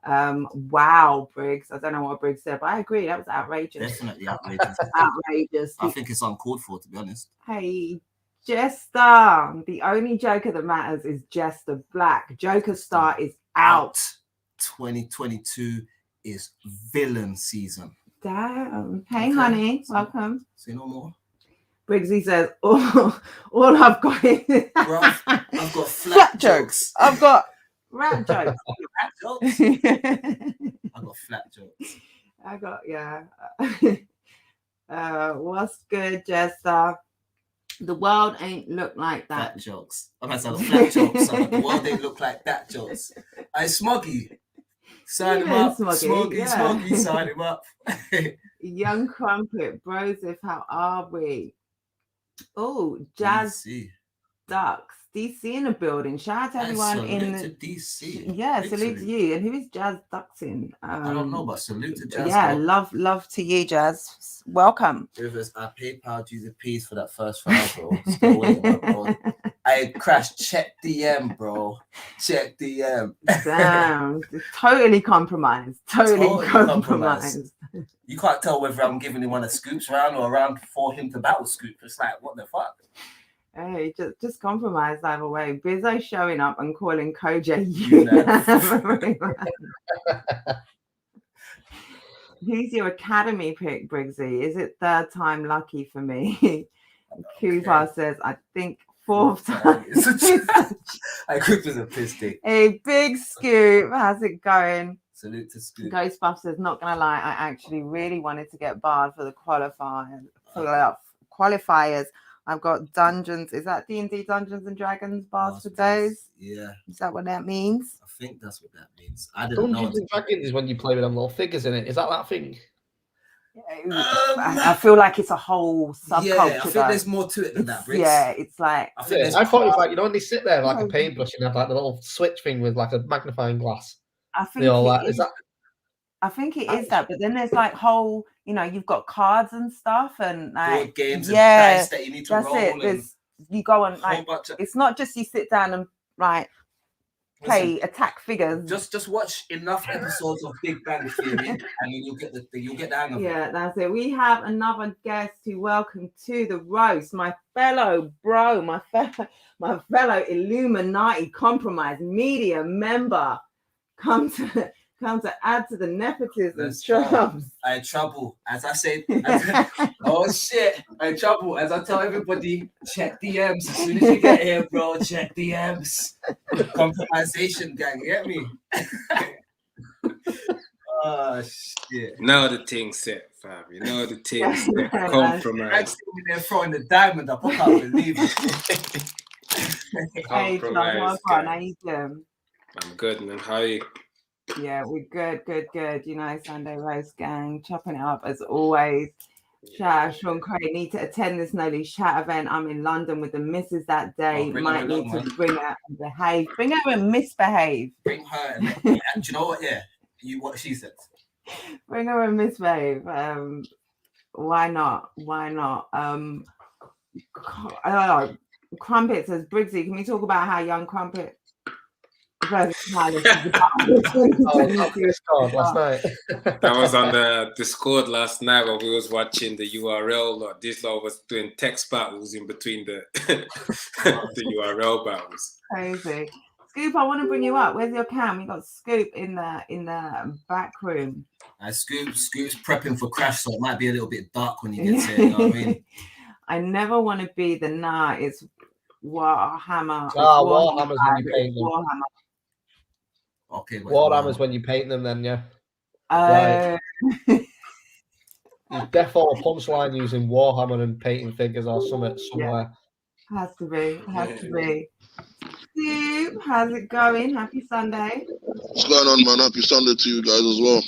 Wow, Briggs. I don't know what Briggs said, but I agree. That was outrageous. Definitely outrageous. Outrageous. I think it's uncalled for, to be honest. Hey, Jester. The only Joker that matters is Jester Black. Joker Star is out. 2022 is villain season. Damn. Hey, honey. Welcome. Say no more. Briggsy says, all I've got is... Bruv, I've got flat jokes. I've got rap jokes. I've got flat jokes. What's good, Jester? The world ain't look like that. Flat jokes. I've got flat jokes. The world ain't look like that jokes. Hey, Smoggy. Sign him up. Smoggy, sign him up. Young Crumpet, bros, how are we? Oh, Jazz Ducks. DC in the building. Shout out to everyone in the DC. Yeah, salute to you. And who is Jazz Ducks in? I don't know, but salute to Jazz. Yeah, love to you, Jazz. Welcome. Rivers, I PayPal'd you the piece for that first round, bro. Still waiting, bro. I crashed. Check DM, bro. Check DM. Damn, totally compromised. Totally compromised. You can't tell whether I'm giving him one of Scoop's round or a round for him to battle Scoop. It's like, what the fuck? Hey, just compromise either way. Bizzo showing up and calling Koj Who's your academy pick, Briggsy? Is it third time lucky for me? Cooper says, I think fourth time. I Coop is a piss take. Hey, big Scoop. How's it going? Salute to Scoop. Ghost Buff says, not gonna lie, I actually really wanted to get barred for the qualifiers. I've got Dungeons. Is that D&D Dungeons and Dragons bars for days? Yeah. Is that what that means? I think that's what that means. I didn't know. Dungeons and Dragons is when you play with them little figures in it. Is that thing? I feel like it's a whole subculture. Yeah, I think there's more to it than that, Briggs. Yeah, it's like... I thought it was like, you know, when they sit there like a paintbrush and have like the little switch thing with like a magnifying glass. I think I think it is that, but then there's like whole, you know, you've got cards and stuff and like board games and dice that you need to roll. You go on like it's not just you sit down and like play attack figures. Just watch enough episodes of Big Bang Theory, and then you'll get the hang of it. Yeah, that's it. We have another guest to welcome to the roast. My fellow bro, my fellow Illuminati compromise media member, come to add to the nepotism. I trouble, as I said. Oh shit! I trouble, as I tell everybody. Check DMs as soon as you get here, bro. Check DMs. Compromisation gang, get me? Oh shit! Now the thing set, fam. You know the thing set. Compromise. I'm sitting there throwing the diamond up. I can't believe it. Hey, Compromise. how you doing? I'm good, man. How are you? Yeah, we're good. You know, Sunday roast gang, chopping it up as always. Shout out Sean Craig. Need to attend this Nolly chat event. I'm in London with the missus that day. Might need to bring her and behave. Bring her and misbehave. Bring her and do you know what? Yeah, what she said. Bring her and misbehave. Why not? Crumpet says, Briggsy, can we talk about how young Crumpet Last night. I was on the Discord last night when we was watching the URL. This law was doing text battles in between the the URL battles. Crazy. Scoop, I want to bring you up. Where's your cam? We got Scoop in the back room. Scoop's prepping for Crash, so it might be a little bit dark when he gets here. You know what I mean? I never want to be the it's Warhammer. Warhammer's when you paint them. Warhammer. Okay. Warhammer's when you paint them, then yeah. Right. You def all a punchline using Warhammer and painting figures or somewhere. Yeah. Has to be. Steve, how's it going? Happy Sunday. What's going on, man? Happy Sunday to you guys as well.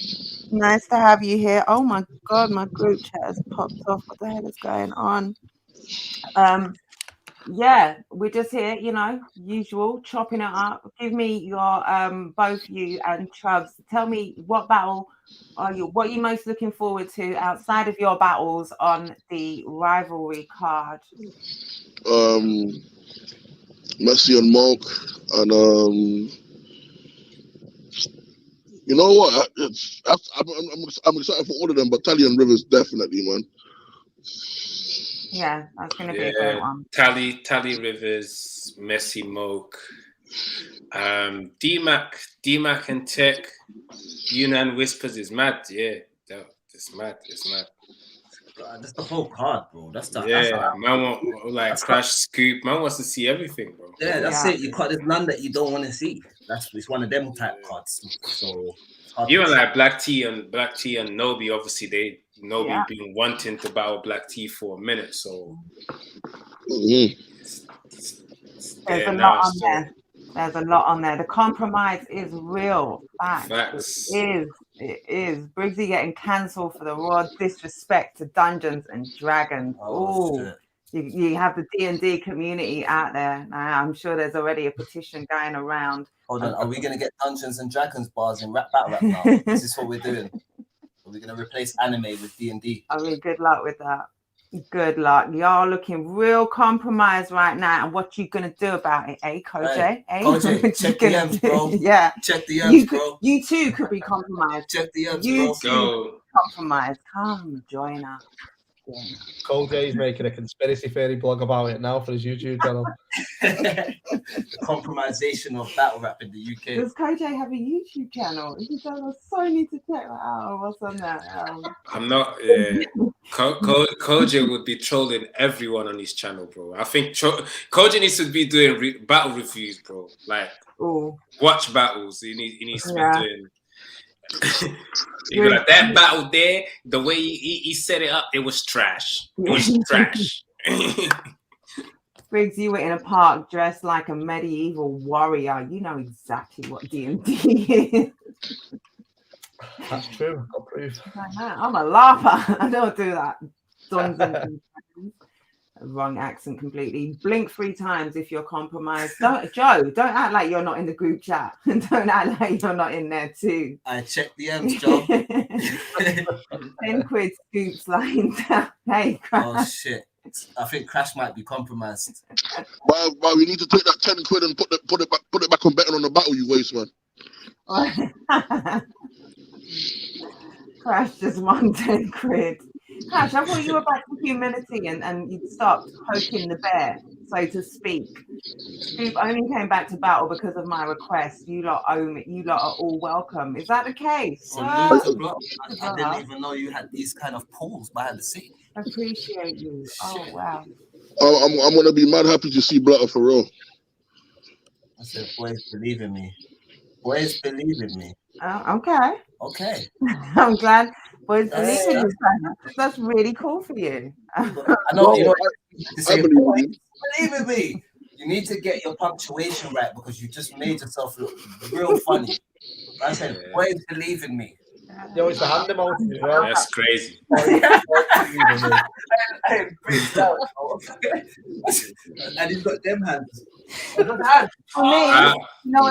Nice to have you here. Oh my God, my group chat has popped off. What the hell is going on? Yeah, we're just here, you know, usual, chopping it up. Give me your both you and Chubbs. Tell me what battle what are you most looking forward to outside of your battles on the rivalry card? Messi and Monk, and you know what? I'm excited for all of them, but Tally and Rivers definitely, man. Yeah, that's going to be a great one. Tally Rivers, Messi Moke, D-Mac and Tech, Yunnan Whispers is mad. Yeah, it's mad. That's the whole card, bro. That's man want like Crash Scoop. Man wants to see everything, bro. Yeah, that's it. There's none that you don't want to see. It's one of them type cards. So even like Black T and Nobi, obviously Nobi been wanting to battle Black T for a minute, so there's a lot on there. There's a lot on there. The compromise is real. Facts. It is. Briggsy getting cancelled for the raw disrespect to Dungeons and Dragons. Oh, you have the D&D community out there. I'm sure there's already a petition going around. Hold on, are we going to get Dungeons and Dragons bars in Battle Rap now? Is this what we're doing? Are we going to replace anime with D&D? I mean, good luck with that. Good luck. Y'all looking real compromised right now. And what you going to do about it, Koj? Koj, check the M's, bro. Yeah. Check the M's, bro. You too could be compromised. Check the M's, you bro. Too compromised. Come join us. Koj is making a conspiracy theory blog about it now for his YouTube channel. Compromisation of battle rap in the UK. Does Koj have a YouTube channel? I so need to check that out. What's on that? I'm not. Koj would be trolling everyone on his channel, bro. I think Koj needs to be doing battle reviews, bro. Like, watch battles. He needs to be doing. You got that battle there. The way he set it up, it was trash. It was trash. Briggs, you were in a park dressed like a medieval warrior. You know exactly what D&D is. That's true. I'll prove. I'm a laugher. I don't do that. Wrong accent completely. Blink 3 times if you're compromised. Don't act like you're not in the group chat. And don't act like you're not in there too. I checked the M's, Joe. 10 quid Scoops lying down. Hey, Crash. Oh shit. I think Crash might be compromised. But we need to take that 10 quid and put it back back on betting on the battle, you waste, man. Crash just won 10 quid. Crash, I thought you were back to humility and you'd stopped poking the bear, so to speak. Scoop only came back to battle because of my request. You lot owe me. You lot are all welcome. Is that the case? I didn't even know you had these kind of pulls behind the scene. Appreciate you. Oh wow. I'm gonna be mad happy to see Blatter for real. I said, boys, believe in me. Boys, believe in me. Okay. Okay. I'm glad boys believe in you. That's really cool for you. I know. You know. I believe in you. Believe in me. You need to get your punctuation right because you just made yourself look real funny. I said, boys, believe in me. Yo, it's the hand emoji as well. That's crazy. And he's got them hands. For me, I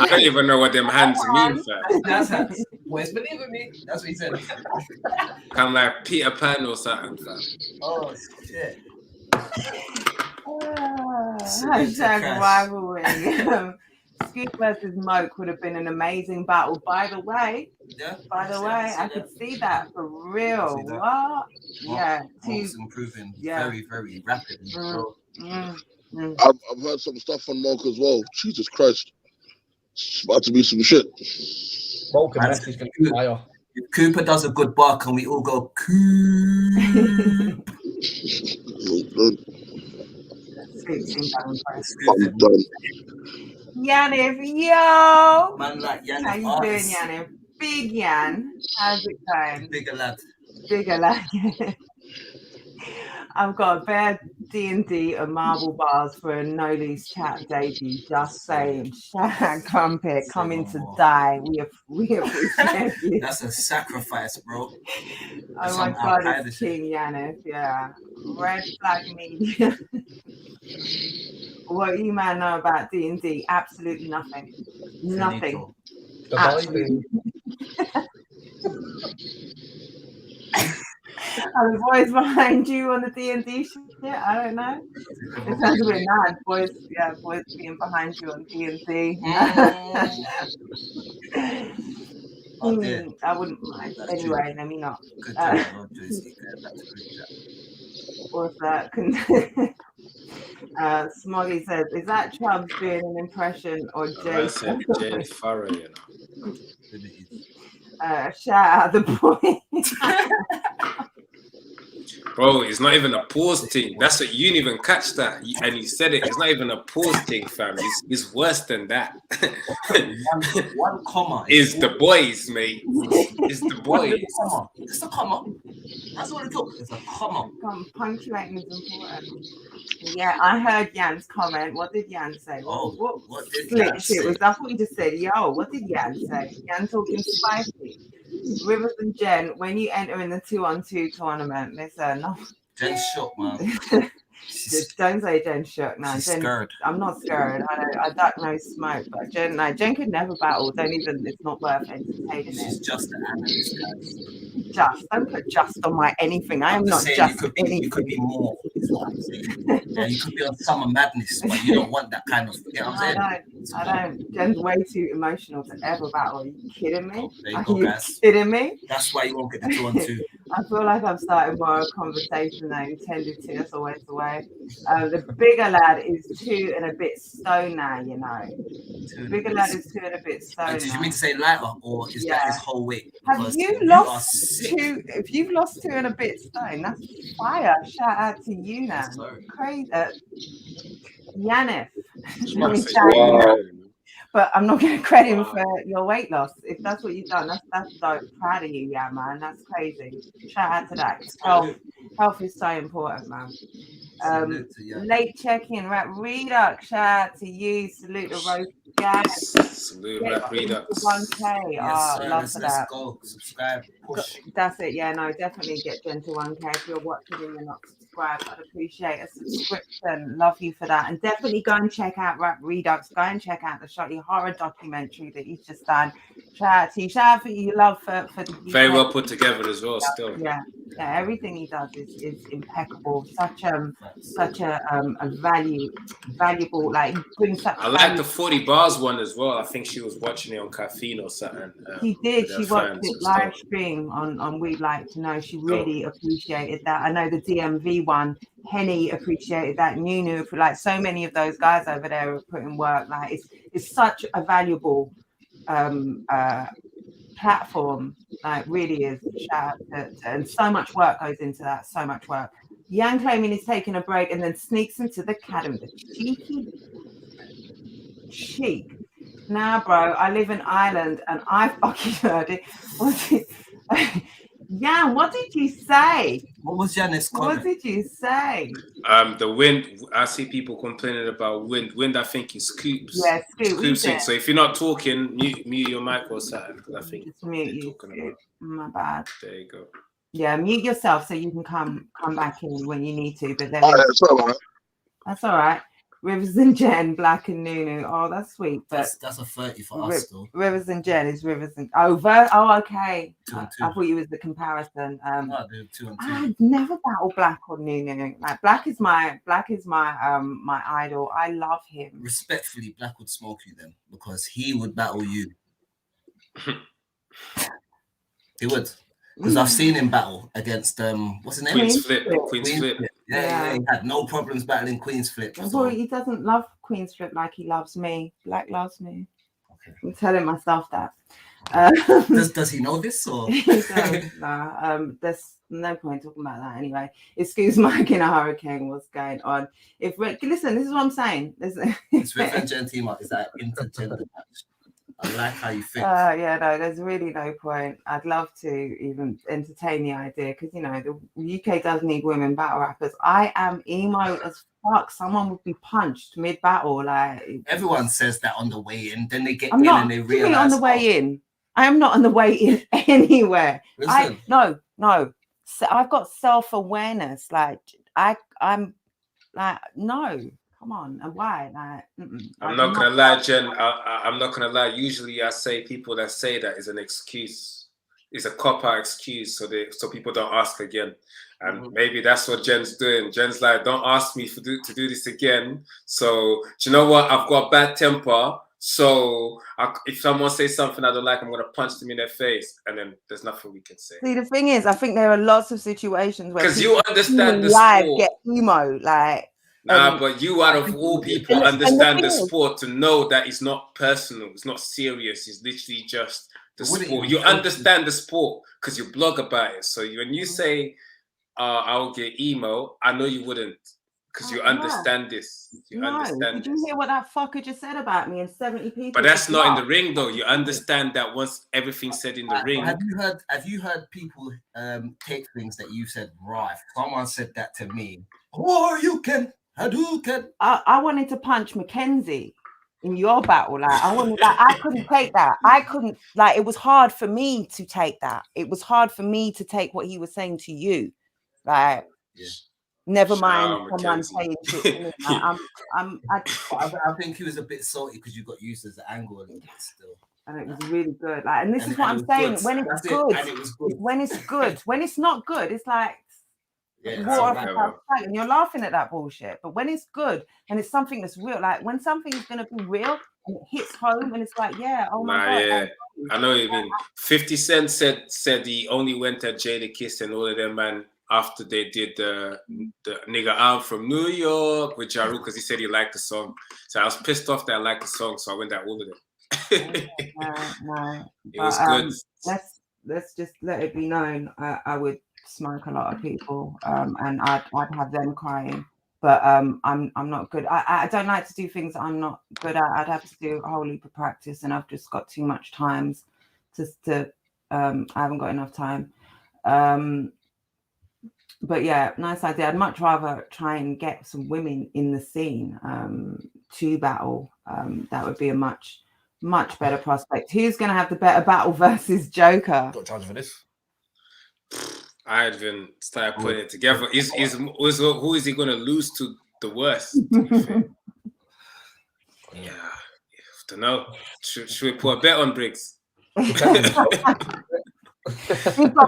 don't even know what them hands mean, fam. That's hands. Boys, believe in me. That's what he said. Kind of like Peter Pan or something, fam. Oh, shit. Hashtag rivalry. Scoop versus Moke would have been an amazing battle. By the way, I could see that for real. What? Yeah, Moke's improving very, very rapidly. I've heard some stuff on Moke as well. Jesus Christ, it's about to be some shit. Moke and Messi's gonna be fire. If Cooper does a good bark and we all go Coop. I'm done. Yanniv, yo! Man like Yanniv. How you doing, Yanniv? Big Yan. How's it going? Bigger lad. Bigger lad. I've got a bare D&D and marble bars for a No Loose Chat debut. Just saying. Shaq Crumpet, coming to die. We appreciate you. That's a sacrifice, bro. Oh my God, it's King Yanniv. Yeah. Red Flag Media. What do you man know about D&D? Absolutely nothing. Nothing. Absolutely. Are the boys behind you on the D&D shit? I don't know. It sounds a bit mad. Boys being behind you on D&D. I wouldn't mind. Anyway, let me not. What's that? Smoggy says, is that Chubbs doing an impression or Jay? I said Jay Farrow, you know. Shout out the boy. Bro, it's not even a pause thing. That's what you didn't even catch that. And you said it. It's not even a pause thing, fam. It's worse than that. one comma is the boys, mate. It's the boys. It's a comma. That's what it took. It's a comma. Punctuating is important. Yeah, I heard Jan's comment. What did Jan say? What did Jan say? Was that what you just said? Yo, what did Jan say? Jan talking spicy. Rivers and Jen, when you enter in the 2-on-2 tournament, listen. Jen's shook, man. Don't say Jen shook. No, Jen, scared. I'm not scared. I duck no smoke. But Jen could never battle. Don't even. It's not worth entertaining. She's just an analyst, guys. Don't put just on my anything. I am not just anything. You could be more. Is what I'm saying. Yeah, you could be on Summer Madness, but you don't want that kind of. You know what I'm saying? I don't. Jen's way too emotional to ever battle. Are you kidding me? Are you kidding me? That's why you won't get the 2-on-2. I feel like I've started more of a conversation than I intended to. That's always the way. The bigger lad is 2 and a bit stone now, you know. The bigger lad is 2 and a bit stone. Did you mean to say lighter, or is that his whole weight? Have you lost 2? If you've lost 2 and a bit stone, that's fire. Shout out to you now. Crazy. Yanniv. But I'm not going to credit him for your weight loss. If that's what you've done, that's so proud of you, yeah, man. That's crazy. Shout out to that. Health is so important, man. Late check-in, Rap Redux. Shout out to you. Salute the roast guys. Salute Rap Redux. 1K. Love for that. Let's go. Subscribe. Push. That's it. Yeah, no, definitely get Jen to 1K. If you're watching and you're not subscribed, I'd appreciate a subscription. Love you for that. And definitely go and check out Rap Redux. Go and check out the Shotty horror documentary that he's just done. Shout out to you. Shout out for your love for the UK. Very well put together as well. Still, yeah, everything he does is impeccable. Such a valuable, like, brings such. I like the 40 bars one as well. I think she was watching it on caffeine or something. She did. She watched it live stuff. stream on We'd Like to Know. She really appreciated that. I know the DMV one, Henny appreciated that. Nunu, like so many of those guys over there are putting work. Like it's such a valuable platform. Like really is. Shout out and so much work goes into that. So much work. Yang claiming he's taking a break and then sneaks into the academy. The cheek. Nah, bro, I live in Ireland and I fucking heard it. Jan, what did you say? What was Janet's comment? What did you say? The wind. I see people complaining about wind. Wind, I think, is scoops. Yeah, scoops. So if you're not talking, mute your mic or something. Because I think just mute you. My bad. There you go. Yeah, mute yourself so you can come back in when you need to. But then that's all right. Rivers and Jen, Black and Nunu. Oh, that's sweet. But that's a 30 for us, though. Rivers and Jen is Rivers and okay. 2 and 2. I thought you was the comparison. No, 2 and 2. I've never battled Black or Nunu. Like Black is my my idol. I love him. Respectfully, Black would smoke you then because he would battle you. He would. Because I've seen him battle against what's his name? Queen's Flip. Yeah, he had no problems battling Queen's Flip. So. He doesn't love Queen's Flip like he loves me. Black loves me. Okay. I'm telling myself that. Does he know this or? Nah, there's no point talking about that anyway. Excuse Mike in a hurricane. What's going on? Listen, this is what I'm saying. It's with a gentleman. Is that intergender match? I like how you think. Yeah, no, there's really no point. I'd love to even entertain the idea because, you know, the UK does need women battle rappers. I am emo as fuck. Someone would be punched mid-battle. Like everyone says that on the way in. Then they get and they realize. On the way in. I am not on the way in anywhere. No. So I've got self-awareness. Like I'm like, no. Come on, and why? Like, I'm not gonna lie, Jen. I'm not gonna lie. Usually, I say people that say that is an excuse. It's a cop-out excuse, so people don't ask again. And maybe that's what Jen's doing. Jen's like, don't ask me to do this again. So do you know what? I've got bad temper. So if someone says something I don't like, I'm gonna punch them in their face, and then there's nothing we can say. See, the thing is, I think there are lots of situations where because you understand the live sport. Get emo, like. Nah, but you out of all people understand the sport to know that it's not personal, it's not serious, it's literally just the sport. You understand the sport because you blog about it. So when you say, I'll get emo, I know you wouldn't because you understand this. You understand. Did you hear what that fucker just said about me and 70 people? But that's not in the ring though. You understand that once everything's said in the ring. Have you heard people take things that you said, right? Someone said that to me. Or you can. I wanted to punch Mackenzie in your battle. Like I couldn't take that. I couldn't, like, it was hard for me to take that. It was hard for me to take what he was saying to you. Like, never mind someone saying shit to me. Like, I think he was a bit salty because you got used as an angle and still. And it was really good. Like, and this is what I'm saying. When it's good, when it's good. When it's not good, it's like, and you're laughing at that bullshit. But when it's good and it's something that's real, like when something is going to be real and it hits home and it's like, oh my God. Yeah. I know what you mean. 50 Cent said he only went at Jada Kiss and all of them, man, after they did the nigga I'm from New York with Ja Rule because he said he liked the song. So I was pissed off that I liked the song, so I went at all of them. No. It was good. Let's just let it be known. I would smoke a lot of people, and I'd have them crying. But I'm not good. I don't like to do things I'm not good at. I'd have to do a whole heap of practice, and I've just got too much time to I haven't got enough time. But yeah, nice idea. I'd much rather try and get some women in the scene to battle. That would be a much better prospect. Who's going to have the better battle versus Joker? Got charge for this. I haven't started putting it together. Who is he going to lose to the worst? Yeah, I don't know. Should we put a bet on Briggs? Depends on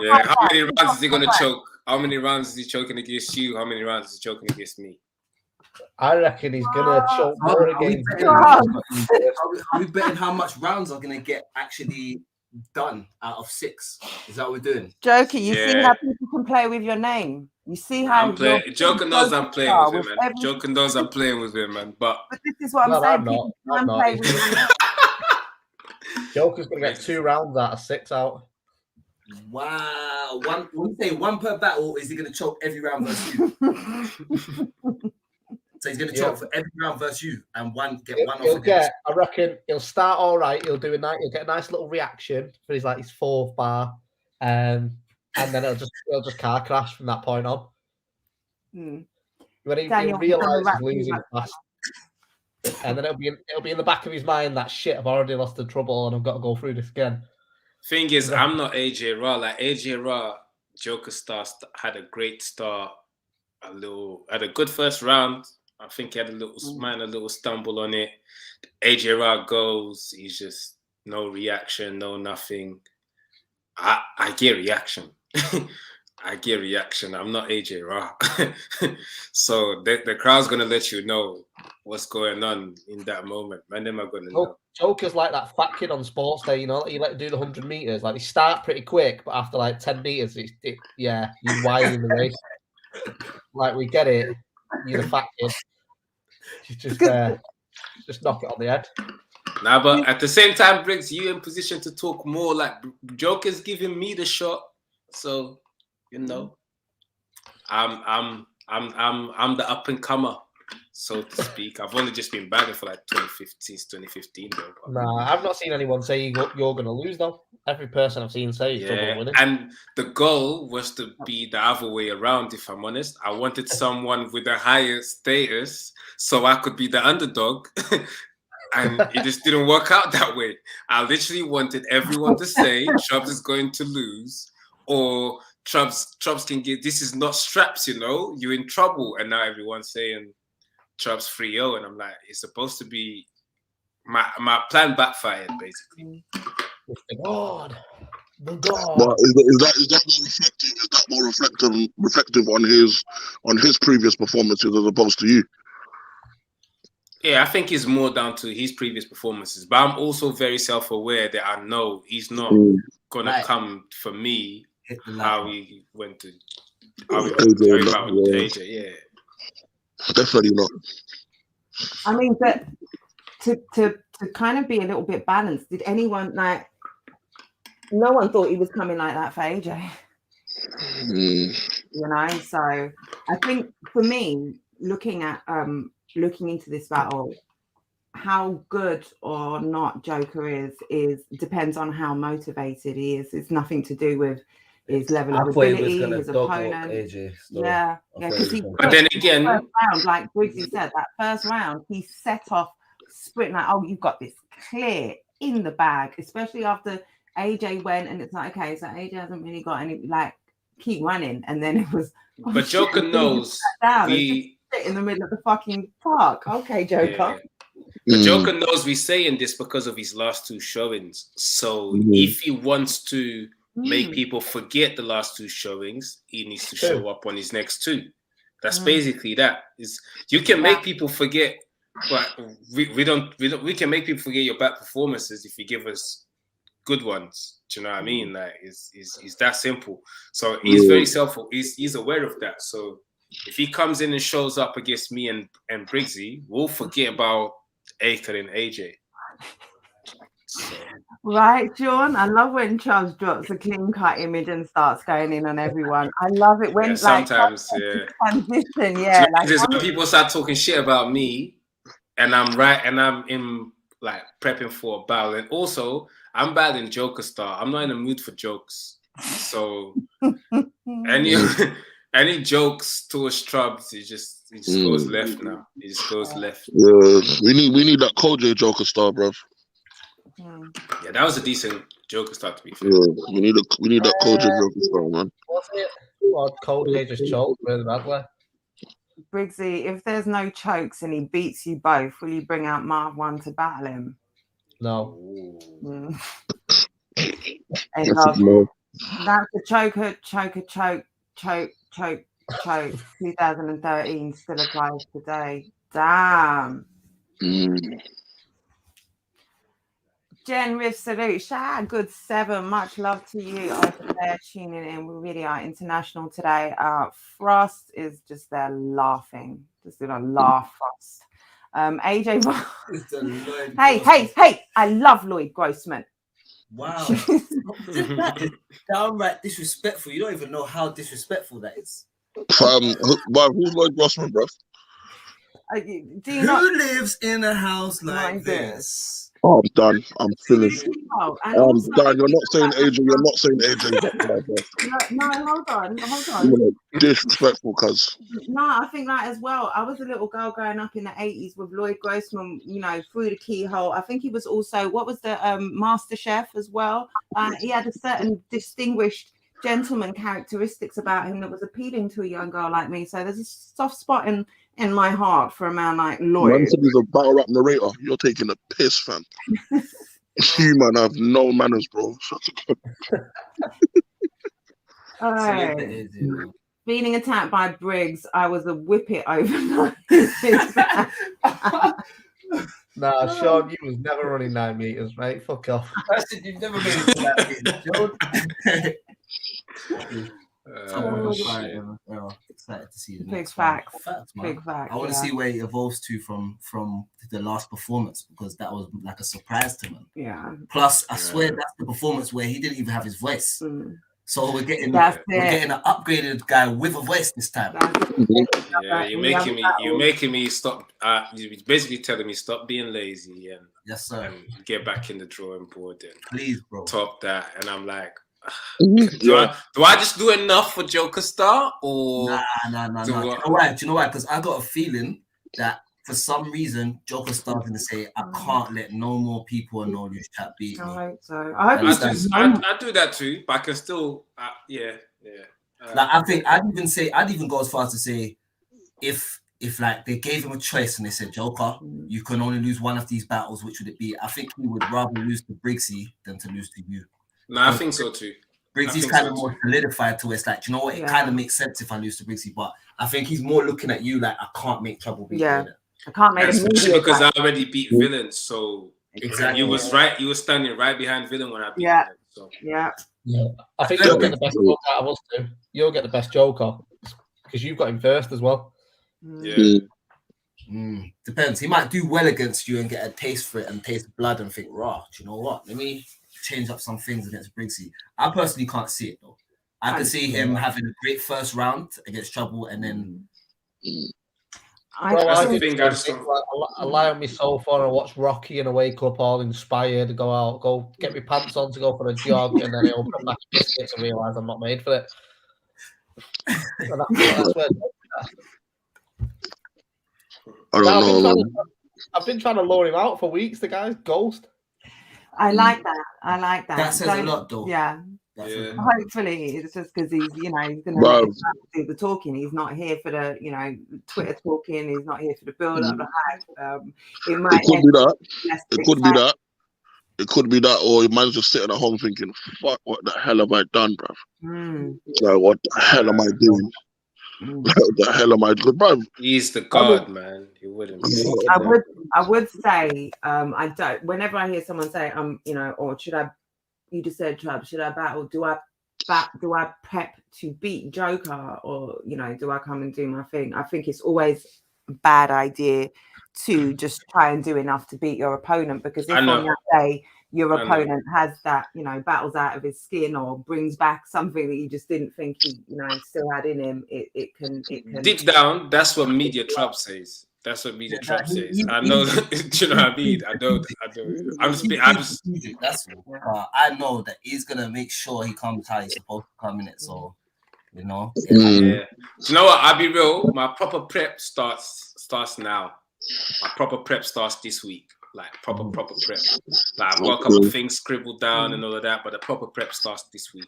Yeah, how many rounds is he gonna choke? How many rounds is he choking against you? How many rounds is he choking against me? I reckon he's gonna choke more against me. Are we betting how much rounds are gonna get actually done out of 6? Is that what we're doing? Joker, you see Yeah. how people can play with your name. You see how I'm playing. Joker knows I'm playing with him, man. Joker knows I'm playing with him, man. But this is what I'm saying. People can play with your name. Joker's gonna get 2 rounds out of 6 out. Wow. When you say 1 per battle, is he gonna choke every round versus you? So he's gonna choke for every round versus you, and get one off against. I reckon he'll start all right. He'll get a nice little reaction for his 4th bar, and then it'll just car crash from that point on. When he'll realise he's losing fast, and then it'll be in the back of his mind that shit, I've already lost the trouble and I've got to go through this again. Thing is, I'm not AJ Raw. Like AJ Raw, Joker Star had a great start. Had a good first round. I think he had a little stumble on it. AJ Raw goes. He's just no reaction, no nothing. I get reaction. I get reaction. I'm not AJ Raw. So the crowd's gonna let you know what's going on in that moment. Man, them are gonna know. Joker's like that fat kid on sports day, you know, you do the 100 meters. Like, they start pretty quick, but after 10 meters, you're wild in the race. Like, we get it. You're the fat kid. You just knock it on the head. Nah, but at the same time, Briggs, you in position to talk more. Like, Joker's giving me the shot, so you know, I'm the up and comer, so to speak. I've only just been battling for 2015, though. Nah, I've not seen anyone say you're going to lose, though. Every person I've seen say you're winning. And the goal was to be the other way around, if I'm honest. I wanted someone with a higher status so I could be the underdog. And it just didn't work out that way. I literally wanted everyone to say Chubbs is going to lose, or Chubbs can get, this is not straps, you know, you're in trouble. And now everyone's saying Chubbs 3-0, and I'm like, it's supposed to be, my plan backfired, basically. The God. But is that more reflective on his previous performances as opposed to you? Yeah, I think it's more down to his previous performances. But I'm also very self-aware that I know he's not gonna come for me how he went to AJ. Yeah, definitely not. I mean, but to kind of be a little bit balanced, did anyone no one thought he was coming like that for AJ. You know, so I think for me, looking into this battle, how good or not Joker is depends on how motivated he is. It's nothing to do with his level of ability, his opponent. AJ, yeah. But then again, round, like Briggsy said, that first round, he set off sprinting like, oh, you've got this clear in the bag, especially after AJ went, and it's like, okay, so AJ hasn't really got any, keep running, and then it was. Oh, but Joker knows in the middle of the fucking park. Okay, Joker. But Joker knows we're saying this because of his last 2 showings. So if he wants to make people forget the last 2 showings, he needs to show up on his next 2. That's basically that. You can make people forget, but we can make people forget your bad performances if you give us good ones. Do you know what I mean? Like, it's that simple. So he's very he's aware of that. So if he comes in and shows up against me and Briggsy, we'll forget about Aker and AJ. So. Right, Sean. I love when Chubbs drops a clean cut image and starts going in on everyone. I love it when sometimes transition. Yeah, when people start talking shit about me, and I'm right, and I'm in prepping for a battle, and also I'm battling Joker Star. I'm not in the mood for jokes, so any jokes towards Chubbs, it just goes left now. It just goes left. Yeah, we need that Koj Joker Star, bruv. Yeah, that was a decent Joker Star, to be fair. Yeah, we need that Koj Joker Star, man. What's it? Well, Koj just choked really badly. Briggsy, if there's no chokes and he beats you both, will you bring out Marv 1 to battle him? No. That's the choker, 2013 still applies today. Damn. Jen Riff salute. Shout out, good 7. Much love to you over there tuning in. We really are international today. Frost is just there laughing. Just gonna laugh, Frost. AJ. Hey, I love Lloyd Grossman. Wow. That is downright disrespectful. You don't even know how disrespectful that is. Who's Lloyd Grossman, bro? Who lives in a house like this? Oh, I'm done. I'm finished. I'm done. You're not saying AJ. You're not saying AJ. No, hold on. You're disrespectful, cuz. No, I think that as well. I was a little girl growing up in the 80s with Lloyd Grossman, through the keyhole. I think he was also, what was the Master Chef as well? He had a certain distinguished gentleman characteristics about him that was appealing to a young girl like me. So there's a soft spot in my heart for a man like Lloyd. Man said he's a battle rap narrator. You're taking a piss, fam. You man have no manners, bro. Being attacked by Briggs, I was a whippet overnight. Nah, Sean, you was never running 9 meters, mate. Fuck off. I said you've never made it to that meeting, excited to see the big facts. Big fact. I want to see where it evolves to from the last performance, because that was like a surprise to him. Yeah. Plus, I swear that's the performance where he didn't even have his voice. So we're getting an upgraded guy with a voice this time. Yeah, you're making me stop. You're basically telling me stop being lazy and yes, sir, and get back in the drawing board and please, bro, top that. And I'm like, do I just do enough for Joker Star or nah? Do you know why? Because I got a feeling that for some reason Joker Star's gonna say, I can't let no more people and no news chat beat me. I hope so. I do that too, but I can still yeah. Like I'd even go as far as to say, if like they gave him a choice and they said, Joker, you can only lose one of these battles, which would it be? I think he would rather lose to Briggsy than to lose to you. No, I think so too. Briggsy's kind of more solidified to us. Like, you know what? It kind of makes sense if I lose to Briggsy, but I think he's more looking at you like, I can't make trouble beating you. I can't make especially because I already beat Villain, so exactly. You was right. You were standing right behind Villain when I beat him. So. Yeah. I think you'll get the best joker out of us too. You'll get the best joker because you've got him first as well. Yeah. Depends. He might do well against you and get a taste for it and taste blood and think, raw, do you know what? Let me change up some things against Briggsy. I personally can't see it though. I can see him having a great first round against Trouble and then. I lie on my sofa and I watch Rocky and I wake up all inspired to go get my pants on to go for a jog, and then I open back biscuits and realise I'm not made for it. That's where I don't know. I've been trying to lure him out for weeks. The guy's ghost. I like that. That says a lot, though. Yeah. Hopefully, it's just because he's going to do the talking. He's not here for the, Twitter talking. He's not here for the build-up. It could be that, or man's just sitting at home thinking, "Fuck, what the hell have I done, bruv? Like, what the hell am I doing? What the hell am I doing, bruv?" He's the god, man. He wouldn't. I would say, I don't. Whenever I hear someone say, or should I? You just said, Chubb, should I battle? Do I prep to beat Joker, or do I come and do my thing? I think it's always a bad idea to just try and do enough to beat your opponent, because if on that day your opponent has that, battles out of his skin or brings back something that you just didn't think he, still had in him, it can deep down. That's what Media Trump says. That's what Media Trump says. I know. Do you know what I mean? I know. That's I know that he's gonna make sure he comes how he's supposed to come in it. So, Yeah. Do you know what? I'll be real. My proper prep starts now. My proper prep starts this week. Like proper prep. Like I've got a couple of things scribbled down and all of that, but the proper prep starts this week.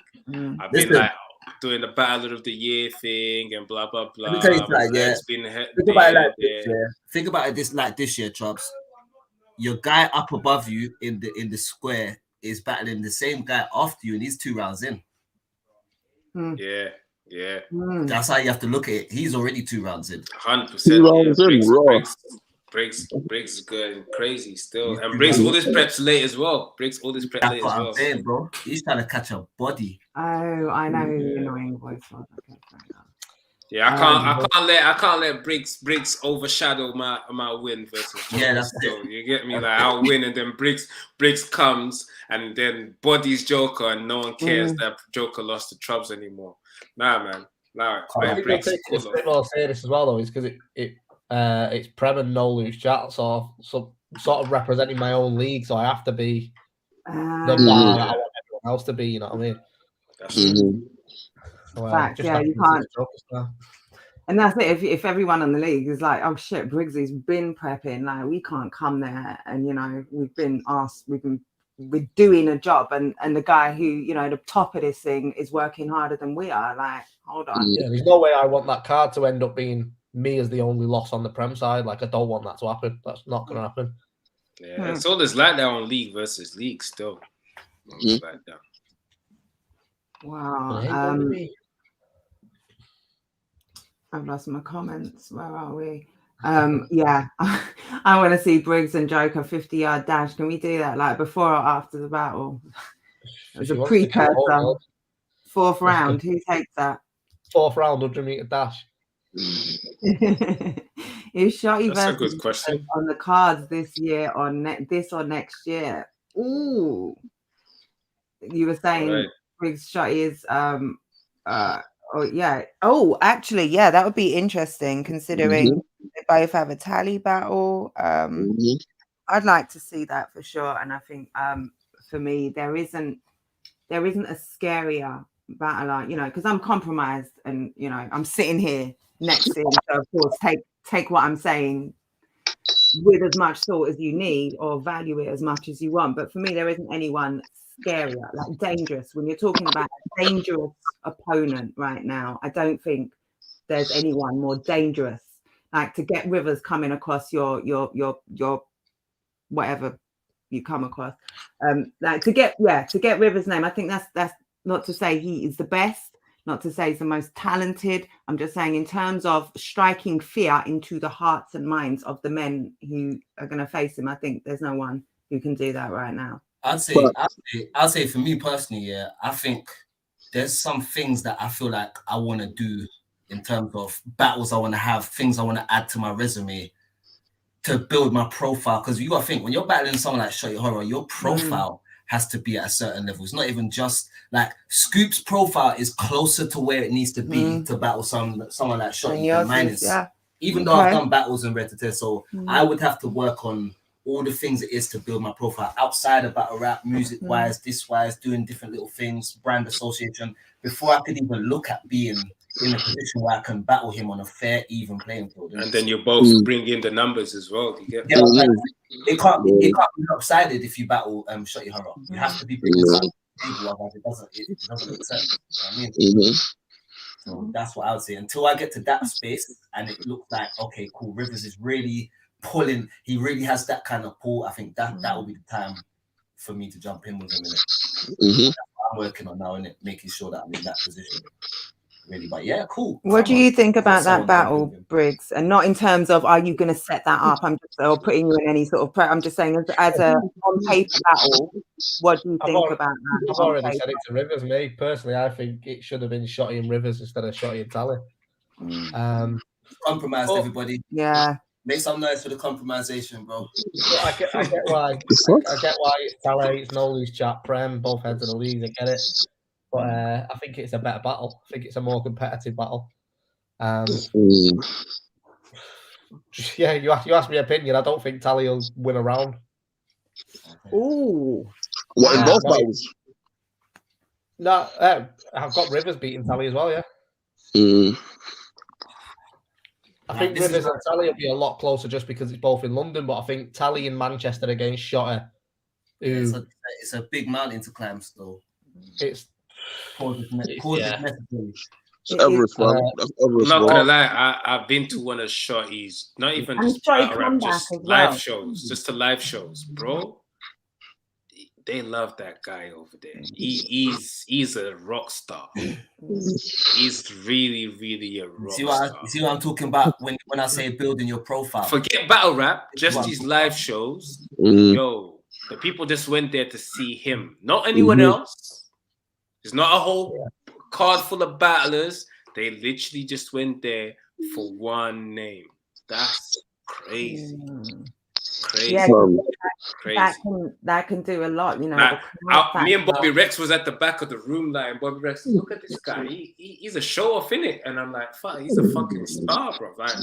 I've been like doing the Battle of the Year thing and blah blah blah. Think about it like this year, Chubbs. Your guy up above you in the square is battling the same guy after you, and he's 2 rounds in. Yeah. That's how you have to look at it. He's already 2 rounds in. 100%. Briggs is going crazy still. And Briggs all this preps late as well. That's what I'm saying, bro. He's trying to catch a body. Oh, I know who the annoying voice was. Okay, fair enough. Yeah, I can't let Briggs overshadow my win versus Joker. Yeah, that's it. You get me? Like I'll win, and then Briggs comes and then bodies Joker, and no one cares that Joker lost to Trubs anymore. Nah, man. Nah, I think Briggs it's a bit more serious as well, though, is because it's Prem and no loose chat, so sort of representing my own league, so I have to be the bar that I want everyone else to be. You know what I mean? That's true. Fact, yeah, you can't. And that's it. If everyone in the league is like, oh shit, Briggsy's been prepping, like we can't come there, and you know we've been asked, we're doing a job, and the guy who, you know, the top of this thing is working harder than we are. Like, hold on. Yeah, there's no way I want that card to end up being me as the only loss on the Prem side. Like, I don't want that to happen. That's not going to happen. Yeah, it's always like that on league versus league still. Like that. Wow. I've lost my comments. Where are we? Yeah, I want to see Briggs and Joker 50-yard dash. Can we do that like before or after the battle? As a precursor. 4th round. Who takes that? 4th round, 100-meter dash. Is Shotty That's a good question. on the cards this year or this or next year? Ooh, you were saying Briggs Shotty is oh yeah. Oh, actually, yeah, that would be interesting considering they both have a tally battle. I'd like to see that for sure. And I think for me, there isn't a scarier battle, you know, because I'm compromised and you know I'm sitting here next to him. So of course, take what I'm saying with as much thought as you need, or value it as much as you want. But for me, there isn't anyone scarier, like dangerous. When you're talking about a dangerous opponent right now, I don't think there's anyone more dangerous. Like to get Rivers coming across your whatever you come across, like to get Rivers' name. I think that's not to say he is the best, not to say he's the most talented. I'm just saying in terms of striking fear into the hearts and minds of the men who are going to face him, I think there's no one who can do that right now. I'd say for me personally, yeah, I think there's some things that I feel like I want to do in terms of battles I want to have, things I want to add to my resume to build my profile. Because you got to think, when you're battling someone like Shotty Horror, your profile has to be at a certain level. It's not even just like Scoop's profile is closer to where it needs to be to battle someone like Shotty. Even though I've done battles in Red to Test, so I would have to work on all the things it is to build my profile outside of battle rap, music wise, this wise, doing different little things, brand association, before I could even look at being in a position where I can battle him on a fair, even playing field. And then you both bring in the numbers as well. You get it can't be lopsided if you battle Shotty Horror. You have to be bringing something to the table, otherwise it doesn't make sense. You know what I mean? So that's what I would say. Until I get to that space and it looks like, okay, cool, Rivers is really pulling, he really has that kind of pull. I think that will be the time for me to jump in with him in it. That's what I'm working on now, in it, making sure that I'm in that position. Really, but yeah, cool. What do you think about that battle, Briggs? And not in terms of are you going to set that up? I'm just putting you in any sort of. I'm just saying as a on paper battle. What do you think about that? I've already said it to Rivers. Me personally, I think it should have been Shotty and Rivers instead of Shotty and Tally. Compromised everybody. Yeah. Make some noise for the compromisation, bro. I get why. I get why it's Tally, it's no loose chat, Prem, both heads of the league. I get it. But I think it's a better battle. I think it's a more competitive battle. Yeah, you asked me opinion. I don't think Tally will win a round. Ooh. What, in both battles? No, I've got Rivers beating Tally as well, yeah. I think Rivers and Tally will be a lot closer just because it's both in London, but I think Tally in Manchester against Shotty. It's a big mountain to climb still. It's necessary. Everest, man. I'm not gonna lie, I've been to one of Shotty's, not even just battle rap, just live shows, just the live shows, bro. they love that guy over there. He's a rock star. He's really a rock star. You see what I'm talking about when I say building your profile? Forget battle rap, just these live shows. Yo, the people just went there to see him, not anyone else. There's not a whole card full of battlers. They literally just went there for one name. That's crazy. Crazy. Yeah, crazy. That can do a lot, you know. Me and Bobby Rex was at the back of the room, like, and Bobby Rex, look at this guy. He's a show off, innit? And I'm like, fuck, he's a fucking star, bro. Like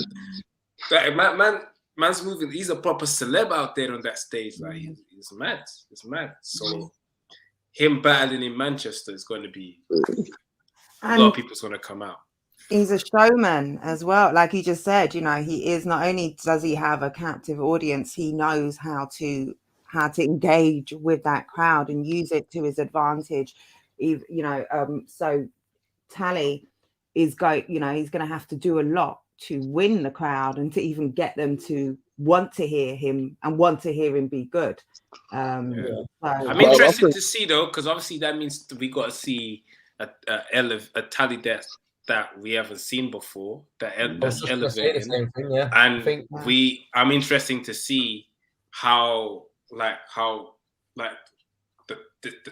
man's moving. He's a proper celeb out there on that stage. Like, he's mad. It's mad. So him battling in Manchester is going to be a lot of people's going to come out. He's a showman as well. Like he just said, you know, he is, not only does he have a captive audience, he knows how to engage with that crowd and use it to his advantage. You know, so Tally is he's going to have to do a lot to win the crowd and to even get them to want to hear him and want to hear him be good. I'm interested to see though, because obviously that means we got to see a Tally that we haven't seen before, that's elevating. And I'm interested to see how the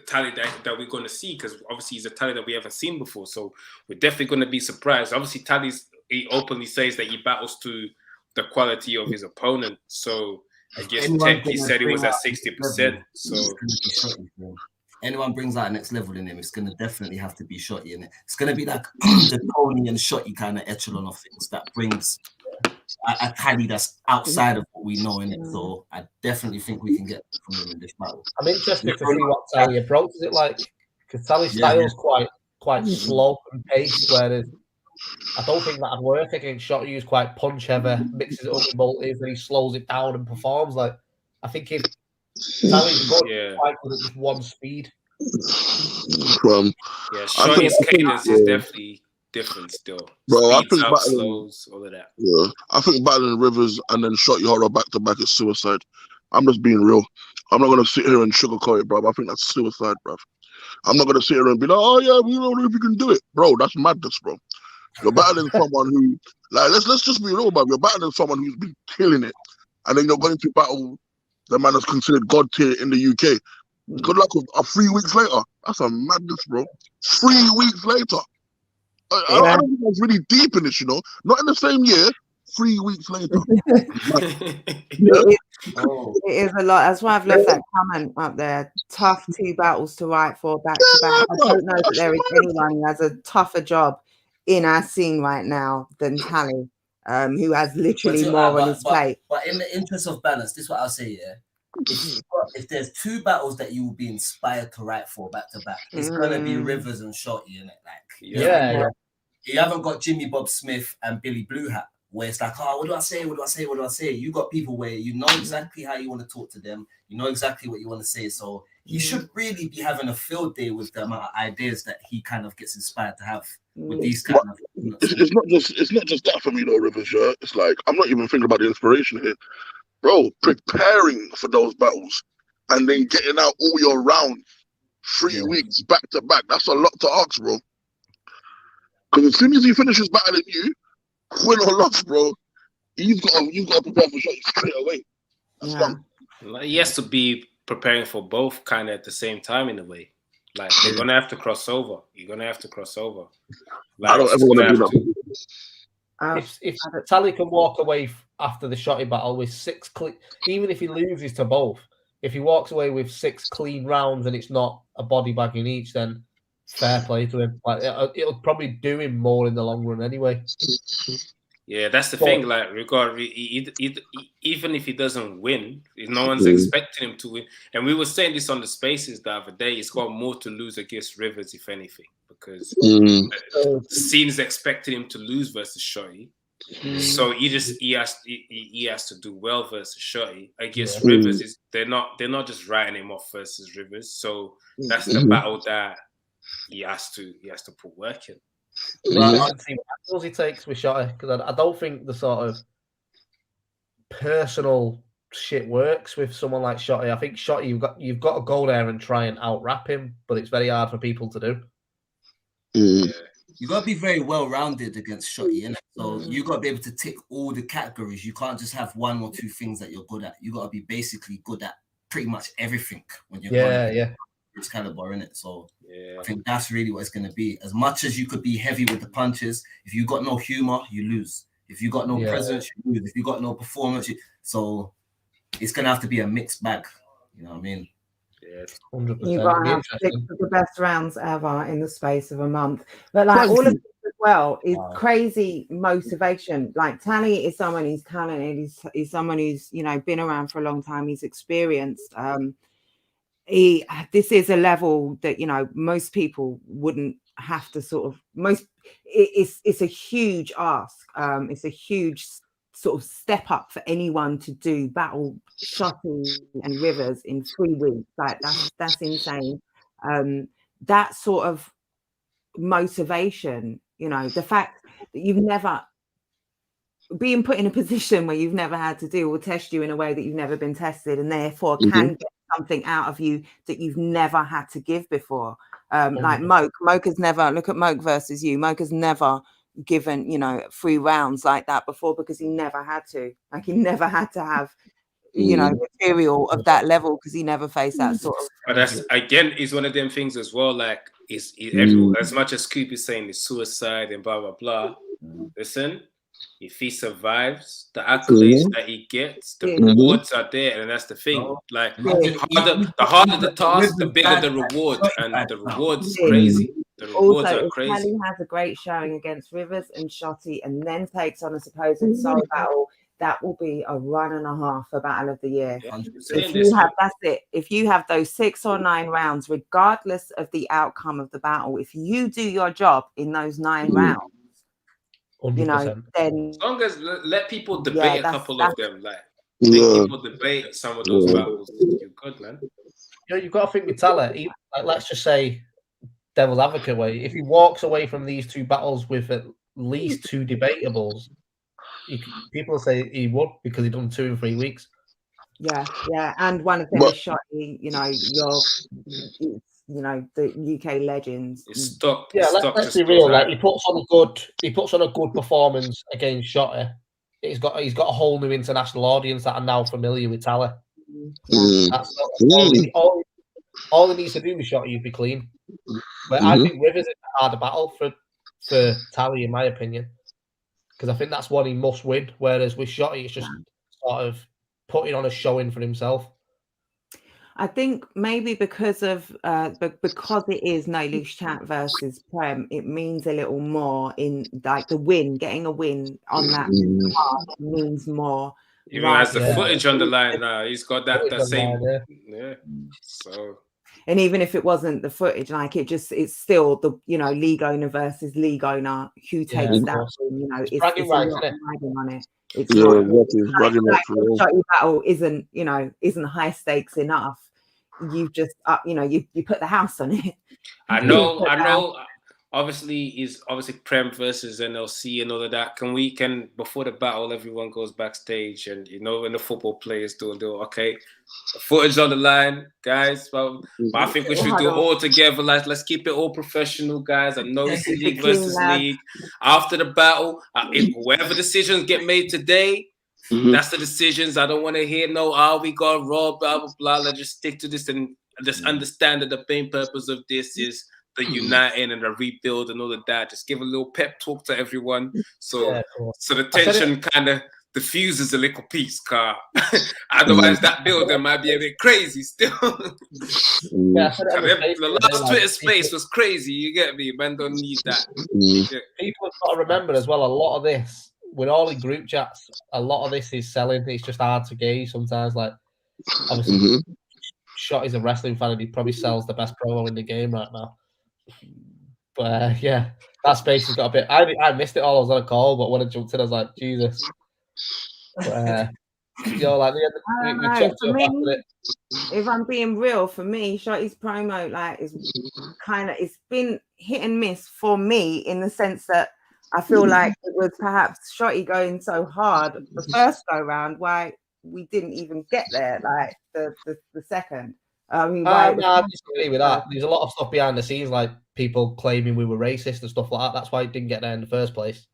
Tally that we're going to see, because obviously he's a Tally that we haven't seen before, so we're definitely going to be surprised. Obviously he openly says that he battles to the quality of his opponent, so I guess he said he was at 60%. So anyone brings out next level in him, it's going to definitely have to be Shotty in it. It's going to be like the Tony and Shotty kind of echelon of things that brings a Tally that's outside of what we know in it. So I definitely think we can get from him in this battle. I'm interested to see what Tally approaches it like, because Tally's style is quite slow and paced, whereas I don't think that'd work against Shotty, who's quite punch heavy, mixes it up with multis, and he slows it down and performs. Like, I think if Tally's quite good at just one speed. Shotty's cadence is definitely different still. Bro, I think slows, all of that. Yeah, I think battling Rivers and then Shotty Horror back to back is suicide. I'm just being real. I'm not gonna sit here and sugarcoat it, bro. I think that's suicide, bro. I'm not gonna sit here and be like, oh yeah, we don't know if you can do it, bro. That's madness, bro. You're battling someone who, like, let's just be real, bro. You're battling someone who's been killing it, and then you're going to battle the man that's considered God tier in the UK. Good luck with 3 weeks later. That's a madness, bro. 3 weeks later. I don't think that's really deep in this, you know. Not in the same year. 3 weeks later. It is a lot. That's why I've left that comment up there. Tough 2 battles to write for back to back. I don't know that there is anyone who has a tougher job in our scene right now than Tally, who has literally more on his plate. But in the interest of balance, this is what I'll say, yeah. If there's 2 battles that you will be inspired to write for back to back, it's gonna be Rivers and Shotty, innit? Like, yeah. You haven't got Jimmy Bob Smith and Billy Blue Hat, where it's like, oh, what do I say? You got people where you know exactly how you want to talk to them, you know exactly what you want to say. So he should really be having a field day with the amount of ideas that he kind of gets inspired to have with these kind of. It's not just that for me though, Rivers. Yeah, it's like I'm not even thinking about the inspiration here. Bro, preparing for those battles and then getting out all your rounds 3 weeks back to back, that's a lot to ask, bro. Because as soon as he finishes battling you, win or loss, bro, you've got to prepare for Shotty straight away. That's done. He has to be preparing for both kind of at the same time in a way. Like, they're going to have to cross over. You're going to have to cross over. Like, I don't ever want to do that. If Tally can walk away after the Shotty battle with 6 clean, even if he loses to both, if he walks away with 6 clean rounds and it's not a body bag in each, then fair play to him. Like, it'll probably do him more in the long run anyway. Yeah, that's the thing. Like, even if he doesn't win, no one's expecting him to win. And we were saying this on the Spaces the other day. He's got more to lose against Rivers, if anything, because the scene's expecting him to lose versus Shotty. So he has to do well versus Shotty. Against Rivers, they're not just writing him off versus Rivers. So that's the battle that he has to put work in. I'd see what battles he takes with Shotty, because I don't think the sort of personal shit works with someone like Shotty. I think Shotty, you've got to go there and try and out rap him, but it's very hard for people to do. Yeah. You got to be very well-rounded against Shotty, innit? So you got to be able to tick all the categories. You can't just have one or two things that you're good at. You got to be basically good at pretty much everything when you're going this caliber, innit? So I think that's really what it's going to be. As much as you could be heavy with the punches, if you got no humor, you lose. If you got no presence, you lose. If you got no performance, so it's going to have to be a mixed bag. You know what I mean? Yeah, 100%. You're going to have 6 of the best rounds ever in the space of a month. But like all of this as well is crazy motivation. Like Tally is someone who's talented. He's someone who's, you know, been around for a long time. He's experienced. This is a level that, you know, most people wouldn't have to sort of it's a huge ask. It's a huge sort of step up for anyone to do battle Shotty and Rivers in 3 weeks. Like that's insane. That sort of motivation, you know, the fact that you've never being put in a position where you've never had to do will test you in a way that you've never been tested, and therefore can get something out of you that you've never had to give before. Like Moke has never, look at Moke versus you. Moke has never given, you know, 3 rounds like that before because he never had to. Like he never had to have, you know, material of that level because he never faced that sort of. But that's again is one of them things as well. Like is everyone, as much as Scoop is saying it's suicide and blah blah blah. Listen, if he survives, the accolades that he gets, the rewards are there, and that's the thing. Like the harder the task, the bigger the reward, and the rewards crazy. The rewards also, are crazy. If Tally has a great showing against Rivers and Shotty, and then takes on a supposed soul battle, that will be a run and a half for Battle of the Year. If you have, that's it. If you have those 6 or 9 rounds, regardless of the outcome of the battle, if you do your job in those 9 rounds. 100%. You know, then as long as let people debate a couple of them, like people debate some of those battles, you're good, man. You know, you've got to think with Tally. Like, let's just say, devil's advocate way. If he walks away from these 2 battles with at least 2 debatables, people say he would because he done 2 in 3 weeks. Yeah, and one of them is Shotty. You know, the UK legends. Let's be real. Like he puts on a good performance against Shotty. He's got a whole new international audience that are now familiar with Tally. That's all he needs to do with Shotty is be clean. But I think Rivers is a harder battle for Tally, in my opinion, because I think that's one he must win. Whereas with Shotty, it's just sort of putting on a showing for himself. I think maybe because of because it is No Loose Chat versus Prem, it means a little more in like the win, getting a win on that part means more. Even has the footage on the line now. He's got that same So and even if it wasn't the footage, like it's still the, you know, league owner versus league owner who takes that win, you know, it's a lot riding on it. It's not like battle isn't high stakes enough. You just you put the house on it. I know. Obviously, Prem versus NLC and all of that. Can before the battle, everyone goes backstage and when the football players do okay, the footage on the line, guys. But I think we should do it all together. Let's keep it all professional, guys. I know it's league versus league. After the battle, if whatever decisions get made today. That's the decisions. I don't want to hear we got robbed, blah blah blah. Let's just stick to this and just understand that the main purpose of this is the uniting and the rebuild and all of that. Just give a little pep talk to everyone, so the tension kind of diffuses a little piece. Car otherwise that building might be a bit crazy still. The last Twitter space was crazy. You get me, man? Don't need that. People have got to remember as well. A lot of this. We're all in group chats. A lot of this is selling. It's just hard to gauge sometimes. Like, obviously, Shotty's a wrestling fan and he probably sells the best promo in the game right now. But that space has got a bit. I missed it all. I was on a call, but when I jumped in, I was like, Jesus. But, we chopped it up after it. If I'm being real, for me, Shotty's promo it's been hit and miss for me in the sense that. I feel like it was perhaps Shotty going so hard the first go round. Why we didn't even get there. Like the second. I mean, I disagree with that. There's a lot of stuff behind the scenes, like people claiming we were racist and stuff like that. That's why it didn't get there in the first place.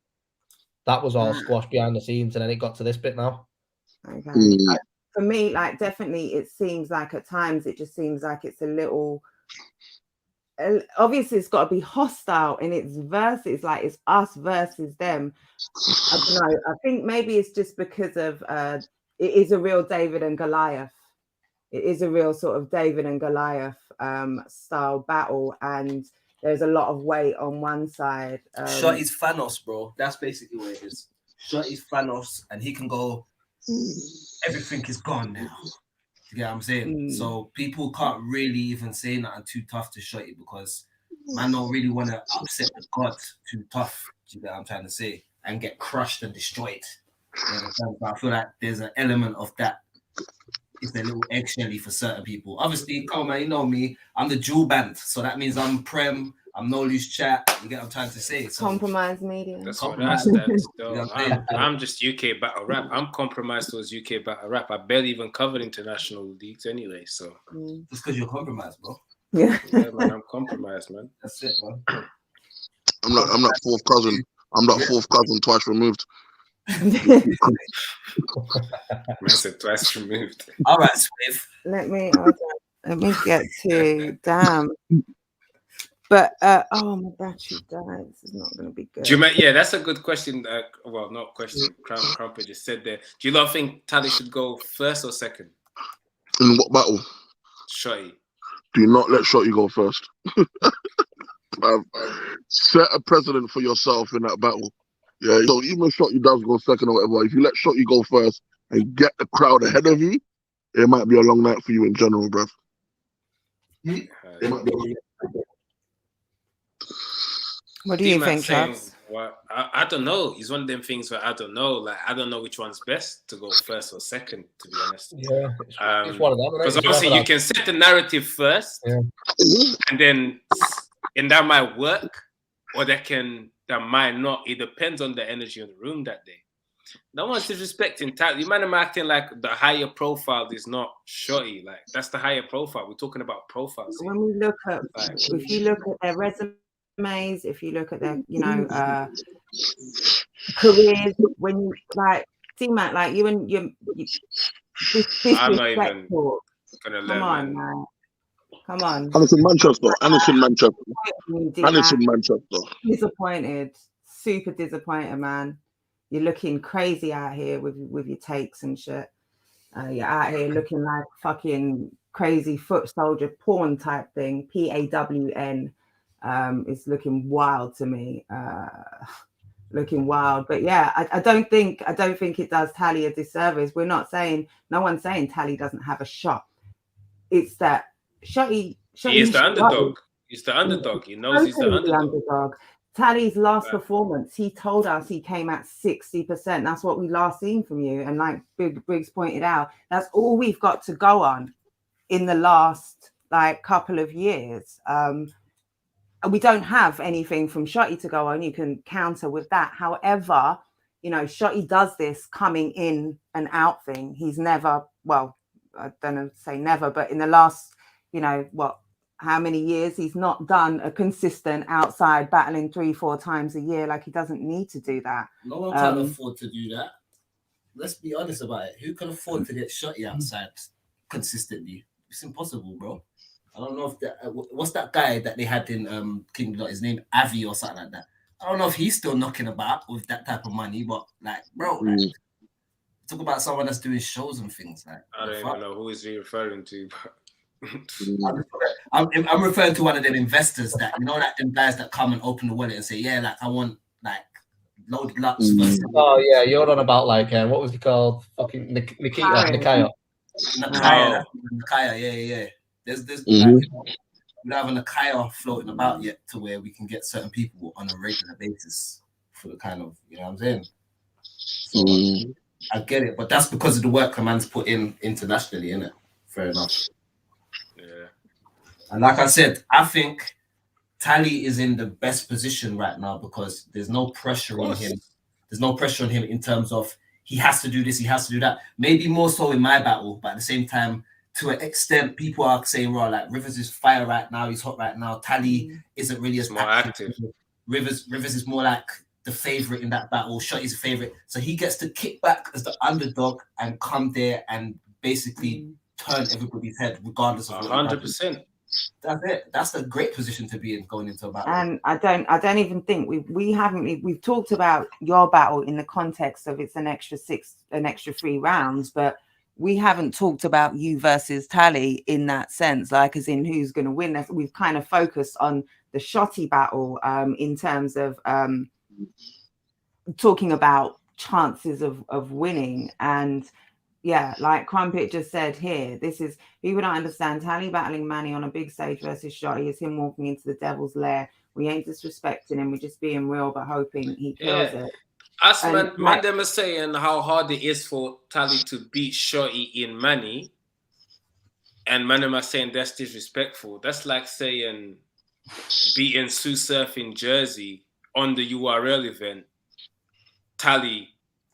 That was all squashed behind the scenes, and then it got to this bit now. Okay. For me, like, definitely, it seems like at times it just seems like it's a little. Obviously, it's got to be hostile in its verses, like it's us versus them. I don't know. I think maybe it's just because of it is a real David and Goliath. It is a real sort of David and Goliath style battle, and there's a lot of weight on one side. Shotty's Thanos, bro. That's basically what it is. Shotty's Thanos, and he can go, everything is gone now. You get what I'm saying? So people can't really even say nothing too tough to Shotty because man don't really want to upset the god too tough. You get what I'm trying to say? And get crushed and destroyed. You know, but I feel like there's an element of that. It's a little eggshelly for certain people. Obviously, come on, man, you know me. I'm the dual band, so that means I'm Prem. I'm no loose chat. You get what I'm trying to say? So, compromise media. That's what I stand. I'm just UK battle rap. I'm compromised towards UK battle rap. I barely even covered international leagues anyway. So just because you're compromised, bro. Yeah, man, I'm compromised, man. That's it, man. I'm not fourth cousin. I'm not fourth cousin twice removed. I said twice removed. All right, Swift. Let me get to damn. But oh, my battery died. This is not going to be good. Yeah, that's a good question. Well, not question. Crumpet just said there. Do you not think Tally should go first or second? In what battle? Shotty. Do not let Shotty go first. Set a precedent for yourself in that battle. Yeah, so even if Shotty does go second or whatever, if you let Shotty go first and get the crowd ahead of you, it might be a long night for you in general, bruv. What do you think, Travis? Well, I don't know. It's one of them things where I don't know. Like, I don't know which one's best to go first or second, to be honest. Yeah, it's one of them. Because obviously you can set the narrative first, and then that might work, or that might not. It depends on the energy in the room that day. No one's disrespecting talent. You might be acting like the higher profile is not Shotty. Like, that's the higher profile. We're talking about profiles here. When we look at, if you look at their resumes, if you look at their, careers, when you like, see, Matt, like you and you I'm not even gonna learn. Come on, man. Come on. Anderson Manchester. Disappointed. Super disappointed, man. You're looking crazy out here with your takes and shit. You're out here looking like fucking crazy foot soldier porn type thing. PAWN is looking wild to me. Looking wild. But yeah, I don't think it does Tally a disservice. No one's saying Tally doesn't have a shot. It's that Shotty is the underdog. He's the underdog. He knows he's the underdog. Tally's last performance, he told us he came at 60%. That's what we last seen from you. And like Briggs pointed out, that's all we've got to go on in the last couple of years. We don't have anything from Shotty to go on. You can counter with that. However, Shotty does this coming in and out thing. He's never, well, I don't know, say never, but in the last, how many years he's not done a consistent outside battling 3-4 times a year. Like, he doesn't need to do that. No one can afford to do that. Let's be honest about it. Who can afford to get Shotty outside consistently? It's impossible, bro. I don't know if what's that guy that they had in Kingdom? His name Avi or something like that. I don't know if he's still knocking about with that type of money, but talk about someone that's doing shows and things. Like, I don't even know who is he referring to. I'm referring to one of them investors that them guys that come and open the wallet and say, yeah, like I want load lots. Oh yeah, you're on about what was he called? Fucking Nikaya. Nakaya, yeah. There's we don't have a Nakaya floating about yet to where we can get certain people on a regular basis for the kind of, you know what I'm saying? So I get it, but that's because of the work a man's put in internationally, innit? Fair enough. Yeah. And like I said, I think Tally is in the best position right now because there's no pressure on him. There's no pressure on him in terms of he has to do this, he has to do that. Maybe more so in my battle, but at the same time, to an extent, people are saying, "Raw, like Rivers is fire right now, he's hot right now. Tally isn't really as more active. Rivers is more like the favorite in that battle. Shotty's a favorite, so he gets to kick back as the underdog and come there and basically turn everybody's head, regardless of 100%. That's it. That's a great position to be in going into a battle. And I don't even think we've talked about your battle in the context of it's an extra 3 rounds, but we haven't talked about you versus Tally in that sense, like as in who's going to win. We've kind of focused on the Shotty battle in terms of talking about chances of winning. And yeah, like Crumpet just said here, this is, people don't understand, Tally battling Manny on a big stage versus Shotty is him walking into the devil's lair. We ain't disrespecting him, we're just being real but hoping he kills it. Us man them are saying how hard it is for Tally to beat Shotty in Manny, and man them are saying that's disrespectful. That's like saying beating Sue Surf in Jersey on the URL event. Tally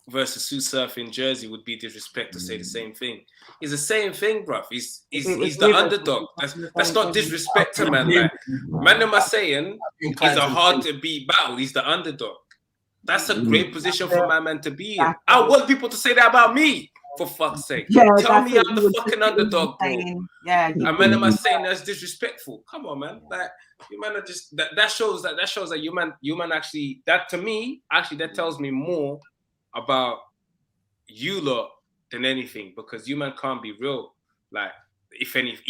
versus Sue Surf in Jersey would be disrespect to say the same thing. It's the same thing, bruv. He's the underdog. That's not disrespect to man. Like man them are saying it's a hard to beat battle. He's the underdog. That's a great position for my man to be in. I want people to say that about me, for fuck's sake. Tell me I'm the fucking underdog, bro. And man, am I saying that's disrespectful? Come on, man. Like you man are just that shows that you man actually, that to me actually that tells me more about you lot than anything, because you man can't be real. Like even if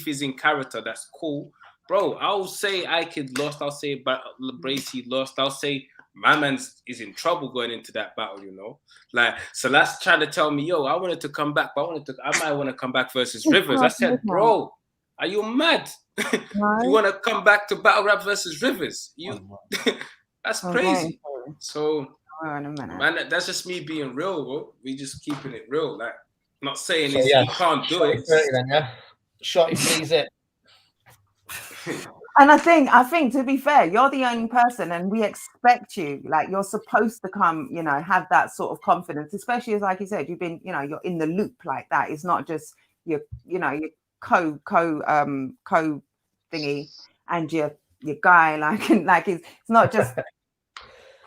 he's in character, that's cool. Bro, I'll say Ike lost. I'll say Bracey lost. I'll say my man is in trouble going into that battle, you know? Like, so that's trying to tell me, yo, I wanted to come back, but I might want to come back versus Rivers. I said, bro, are you mad? You want to come back to battle rap versus Rivers? That's crazy. So, man, that's just me being real, bro. We just keeping it real. Like, not saying he can't do it. Then, yeah. Shotty sees it. And I think to be fair, you're the only person, and we expect you, like you're supposed to come, you know, have that sort of confidence, especially as, like you said, you've been, you know, you're in the loop like that. It's not just your co thingy and your guy, like it's not just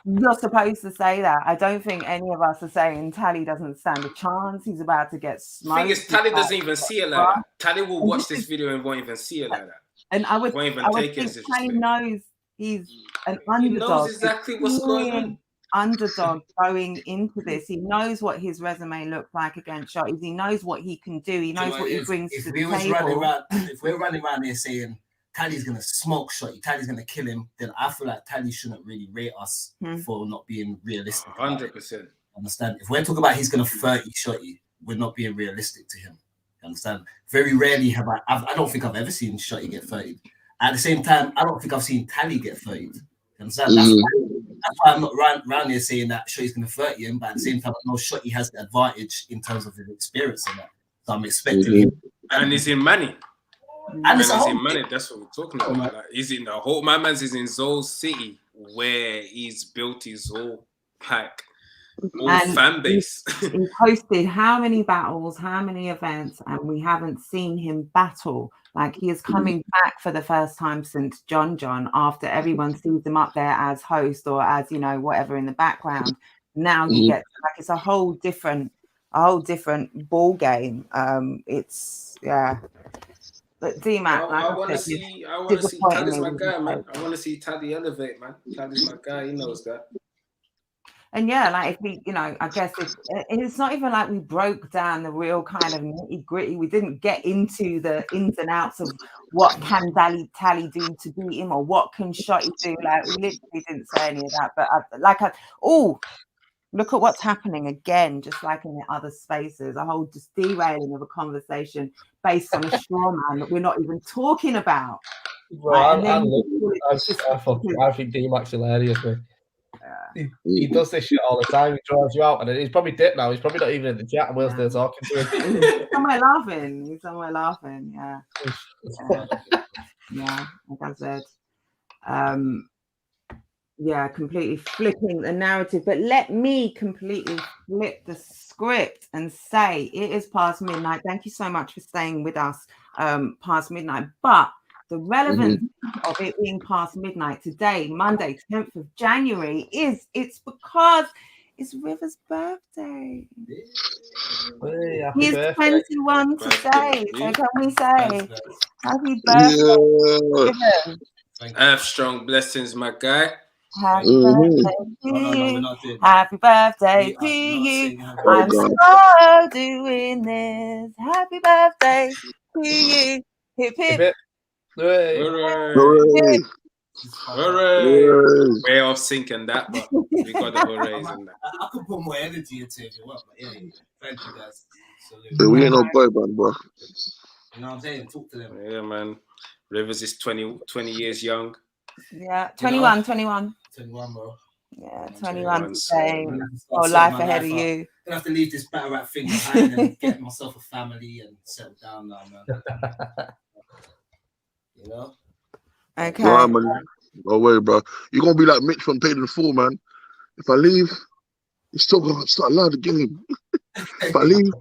you're supposed to say that. I don't think any of us are saying Tally doesn't stand a chance. He's about to get smoked. Thing is, Tally doesn't even see it like that. Tally will watch this video and won't even see it like that. And I would think Tally knows he's an underdog. He knows exactly what's going on. Underdog going into this. He knows what his resume looks like against Shotty. He knows what he can do. He knows what he brings to the table. If we're running around here saying Tally's going to smoke Shotty, Tally's going to kill him, then I feel like Tally shouldn't really rate us for not being realistic. 100%. Understand? If we're talking about he's going to 30 Shotty, we're not being realistic to him. Understand? Very rarely have I don't think I've ever seen Shotty get 30. At the same time, I don't think I've seen Tally get 30. Understand? That's why I'm not around here saying that Shotty's going to 30 him, but at the same time, I know Shotty has the advantage in terms of his experience in that. So I'm expecting him. And he's in money. And he's in money. That's what we're talking about. Like, he's in the whole. My man's is in Zoe City, where he's built his whole pack. Fan base. He's hosted how many battles, how many events, and we haven't seen him battle. Like, he is coming back for the first time since John after everyone sees him up there as host or as, you know, whatever in the background. Now you get, like, it's a whole different ball game. But D-Mac, I want to see Tally's my guy, man. I want to see Tally elevate, man. Tally's my guy. He knows that. And yeah, like if we, you know, I guess it's not even like we broke down the real kind of nitty gritty. We didn't get into the ins and outs of what can Tally do to beat him or what can Shotty do. Like we literally didn't say any of that. But look at what's happening again, just like in the other spaces, a whole just derailing of a conversation based on a straw man that we're not even talking about. Well, I think D-Mac's hilarious, man. He does this shit all the time. He draws you out, and he's probably dipped now. He's probably not even in the chat, and we're still talking to him. He's somewhere laughing. Yeah, like I said. Yeah, completely flipping the narrative. But let me completely flip the script and say it is past midnight. Thank you so much for staying with us past midnight. But the relevance of it being past midnight today, Monday, 10th of January, it's because it's River's birthday. Hey, happy He's birthday. 21 today. So can we say happy Yeah. birthday, River? Have strong blessings, my guy. Happy Mhm. birthday to No, you. we're not doing that. Happy birthday We to are not you. singing happy I'm God. so doing this. Happy birthday to you. Hip Hip hip. hip. Hey. Hooray! Hooray. Hooray! Hooray. Way off syncing that, but we got the hoorays in that. I could put more energy into it if you want, but yeah. Thank you guys. Salute. Yeah, we ain't no boy band, bro. You know what I'm saying? Talk to them. Yeah, man. Rivers is 20 years young. Yeah, You know? 21. 21, bro. Yeah, I'm 21 21, today. I'm gonna have to start Oh, sorting life my ahead of life out. you. I'm gonna have to leave this battle rap thing behind and get myself a family and settle down now, man. You know? Okay. Nah, man. No way, bro. You're gonna be like Mitch from Paid in Full, man. If I leave, it's still gonna start love the game. If I leave,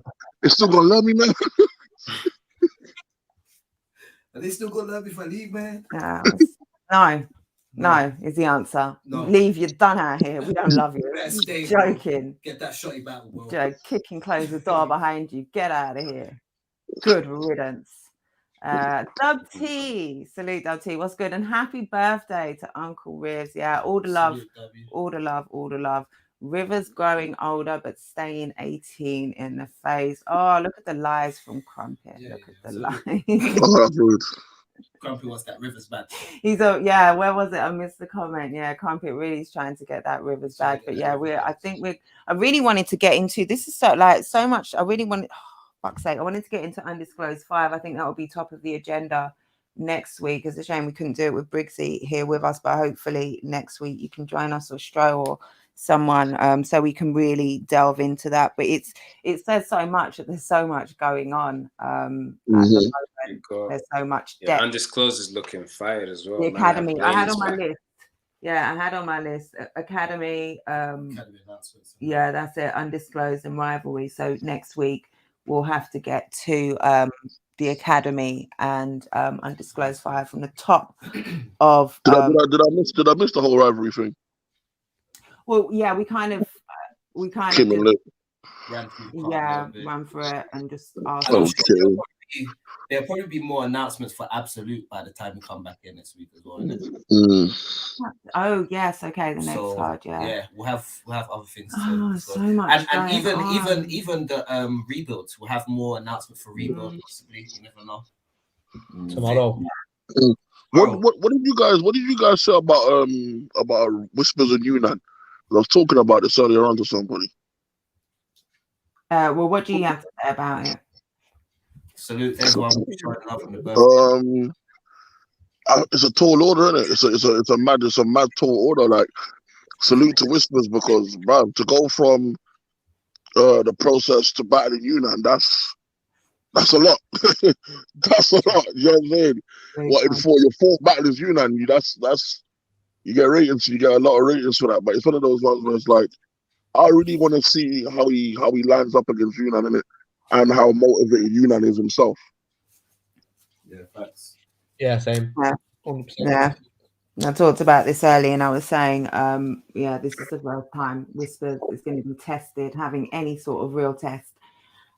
it's still gonna love me, man. Are they still gonna love me if I leave, man? No, is the answer. No. Leave, you're done out here. We don't love you. Better stay, Joking. bro. Get that shotty battle, bro. Kick and close the door behind you. Get out of here. Good riddance. Dub T, salute Dub T. What's good? And happy birthday to Uncle Rivs. Yeah, all the love, all the love, all the love. Rivers growing older but staying 18 in the face. Oh, look at the lies from Crumpet. Look at the lies. Oh, that's rude. Crumpet wants that Rivers badge. He's yeah. Where was it? I missed the comment. Yeah, Crumpet really is trying to get that Rivers badge. But yeah, I really wanted to get into this. Is so much. I really wanted. Oh, fuck's sake! I wanted to get into Undisclosed 5. I think that will be top of the agenda next week. It's a shame we couldn't do it with Briggsy here with us, but hopefully next week you can join us or Stro or someone so we can really delve into that. But it says so much that there's so much going on at the moment. There's so much depth. Undisclosed is looking fired as well. The Academy I had on my list. Yeah, I had on my list Academy. Yeah, that's it. Undisclosed and Rivalry. So next week we'll have to get to the Academy and Undisclosed 5 from the top of. Did I miss the whole rivalry thing? Well, yeah, we kind of ran through it and just asked. Okay. There'll probably be more announcements for Absolute by the time we come back in this week as well. Oh yes, okay. The next card, yeah, we'll have other things. So much, and even the rebuilds. We'll have more announcements for rebuild. Possibly, you never know. Tomorrow. What did you guys say about Whispers and Yunnan? I was talking about this earlier on to somebody. Well, what do you have to say about it? Salute everyone showing up on the birthday. It's a tall order, isn't it? It's a mad tall order. Like, salute to Whispers, because man, to go from the process to battling Yunnan, that's a lot. That's a lot. You know what I'm saying? Your fourth battle is Yunnan, that's you get ratings. You get a lot of ratings for that. But it's one of those ones where it's like, I really want to see how he lines up against Yunnan, innit? And how motivated Yunnan is himself. Yeah, facts. Yeah, same. Yeah. 100%. Yeah. I talked about this earlier and I was saying, this is the first time Whispers is going to be tested, having any sort of real test.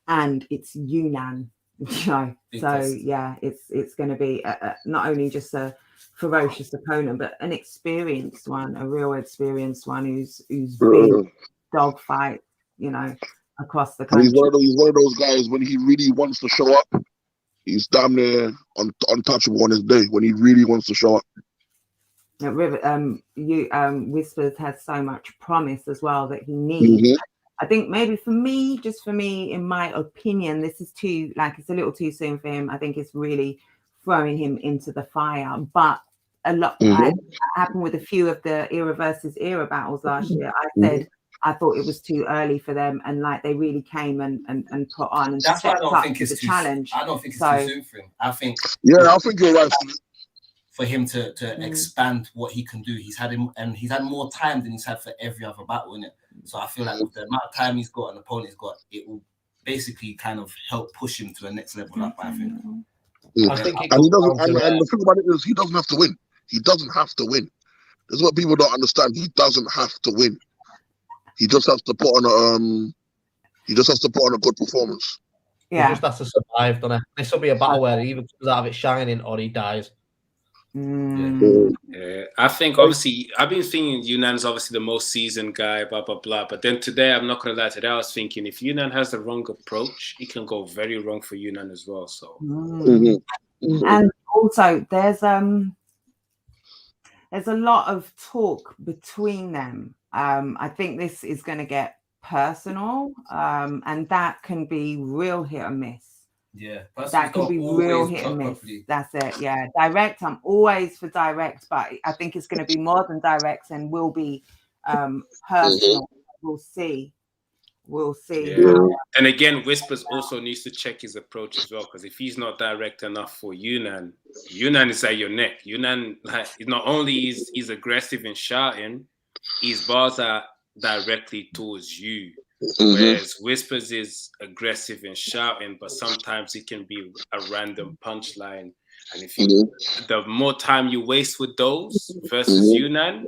And it's Yunnan, you know. Yeah, it's going to be not only just a ferocious opponent, but an experienced one, a real experienced one who's been dogfight, you know, across the country. He's one of those guys, when he really wants to show up, he's damn near untouchable on his day when he really wants to show up. Whispers has so much promise as well that he needs. I think maybe for me, in my opinion, this is it's a little too soon for him. I think it's really throwing him into the fire. But a lot happened with a few of the era versus era battles last year. I said I thought it was too early for them, and like they really came and put on and that's why I don't up think to it's the challenge. I don't think it's too soon for him. I think I think you're right. for him to expand what he can do. He's had more time than he's had for every other battle in it. So I feel like with the amount of time he's got and the opponent he's got, it will basically kind of help push him to the next level up, I think. I think and the thing about it is he doesn't have to win. He doesn't have to win. That's what people don't understand. He doesn't have to win. He just has to put on a good performance. Yeah. He just has to survive, doesn't he? This will be a battle where he either comes out of it shining or he dies. Yeah, I think obviously I've been thinking Yunan's obviously the most seasoned guy, blah blah blah. But then today, I'm not gonna lie, today I was thinking if Yunan has the wrong approach, it can go very wrong for Yunan as well. So and also there's a lot of talk between them. I think this is going to get personal, and that can be real hit or miss. Yeah, that can be real hit and miss. Properly. That's it. Yeah, direct. I'm always for direct, but I think it's going to be more than direct and will be personal. We'll see. Yeah. And again, Whispers also needs to check his approach as well, because if he's not direct enough for Yunan is at your neck. Yunan, like, not only he's aggressive in shouting, his bars are directly towards you. Whereas Whispers is aggressive in shouting, but sometimes it can be a random punchline. And if the more time you waste with those versus Yunan,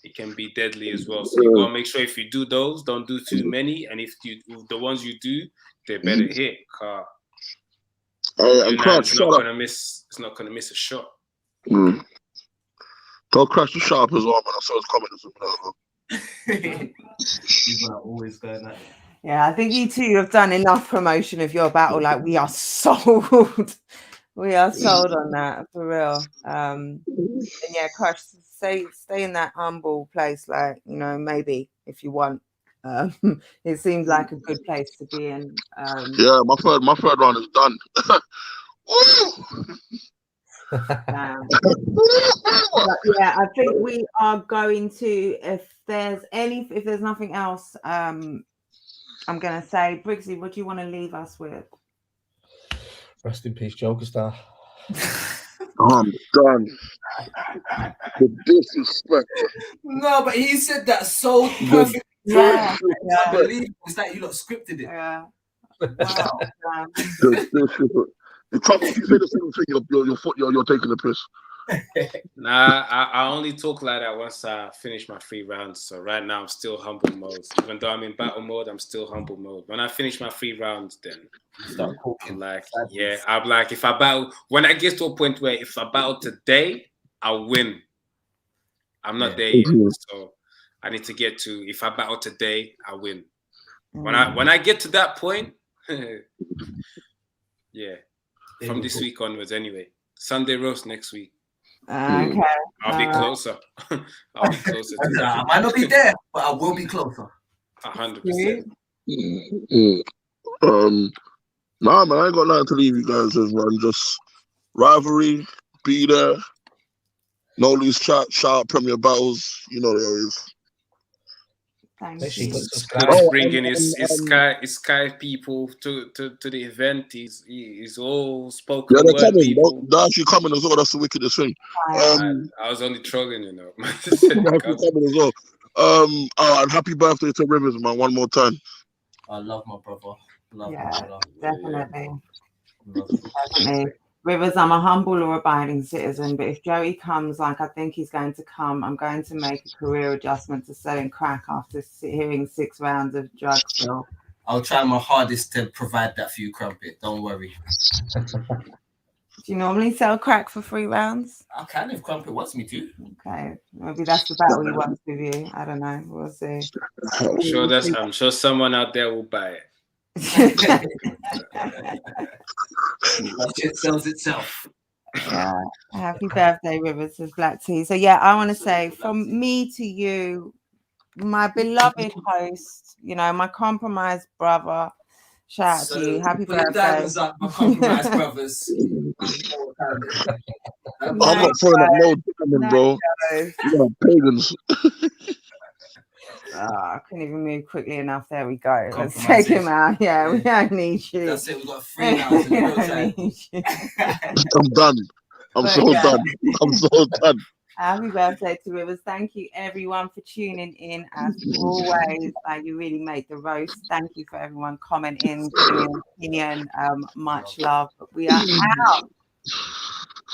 it can be deadly as well. So you gotta make sure if you do those, don't do too many. And if the ones you do, they better hit. Yunan's not gonna miss a shot. Tell Crash to shut up as well, man. I saw his comments. He's gonna always go that. Yeah, I think you two have done enough promotion of your battle. Like, we are sold. We are sold on that for real. And yeah, Crash, stay in that humble place. Like, you know, maybe if you want. It seems like a good place to be in. Yeah, my third round is done. Yeah, I think we are going to, if there's nothing else, I'm gonna say, Briggsy, what do you want to leave us with? Rest in peace, Joker Star. I'm done. The disrespect. No, but he said that so perfect. Yeah. Unbelievable. It's like you lot scripted it. Yeah. Wow. You say the same thing, you're taking the piss. Nah, I only talk like that once I finish my 3 rounds. So right now I'm still humble mode. Even though I'm in battle mode, I'm still humble mode. When I finish my 3 rounds, then start talking. Like, yeah, I'm like, if I battle, when I get to a point where if I battle today, I'll win. I'm not there yet, so I need to get to, if I battle today, I win. When I get to that point, yeah. From this week onwards, anyway. Sunday roast next week. Okay. I'll be closer. I'll be closer to that. I might not be there, but I will be closer. 100%. Nah, man, I ain't got nothing to leave you guys with, man. Just rivalry, be there. No lose chat, shout out Premier Battles. You know they always. He's bringing his Sky people to the event. He's all spoken word coming. People. They're actually coming as well. That's the wickedest thing. I was only trolling, you know. They're coming as well. And happy birthday to Rivers, man. One more time. I love my brother. Definitely. Definitely. Rivers, I'm a humble law-abiding citizen, but if Joey comes like I think he's going to come, I'm going to make a career adjustment to selling crack after hearing 6 rounds of drug still. I'll try my hardest to provide that for you, Crumpet. Don't worry. Do you normally sell crack for 3 rounds? I can if Crumpet wants me to. Okay, maybe that's the battle he wants with you. I don't know. We'll see. I'm sure someone out there will buy it. That shit sells itself. Yeah. Happy birthday, Rivers, with Black Tea. So yeah, I want to say from me to you, my beloved host, you know, my compromised brother. Shout out to you. Happy birthday. Up, my compromised brothers. I'm not throwing up no diamond, bro. You pagans. I couldn't even move quickly enough. There we go. Let's take him out. Yeah, we don't need you. That's it. We've got 3 hours. I'm done. I'm so done. I'm so done. Happy birthday to Rivers. Thank you everyone for tuning in as always. You really made the roast. Thank you for everyone commenting, giving your opinion. Much love. But we are out.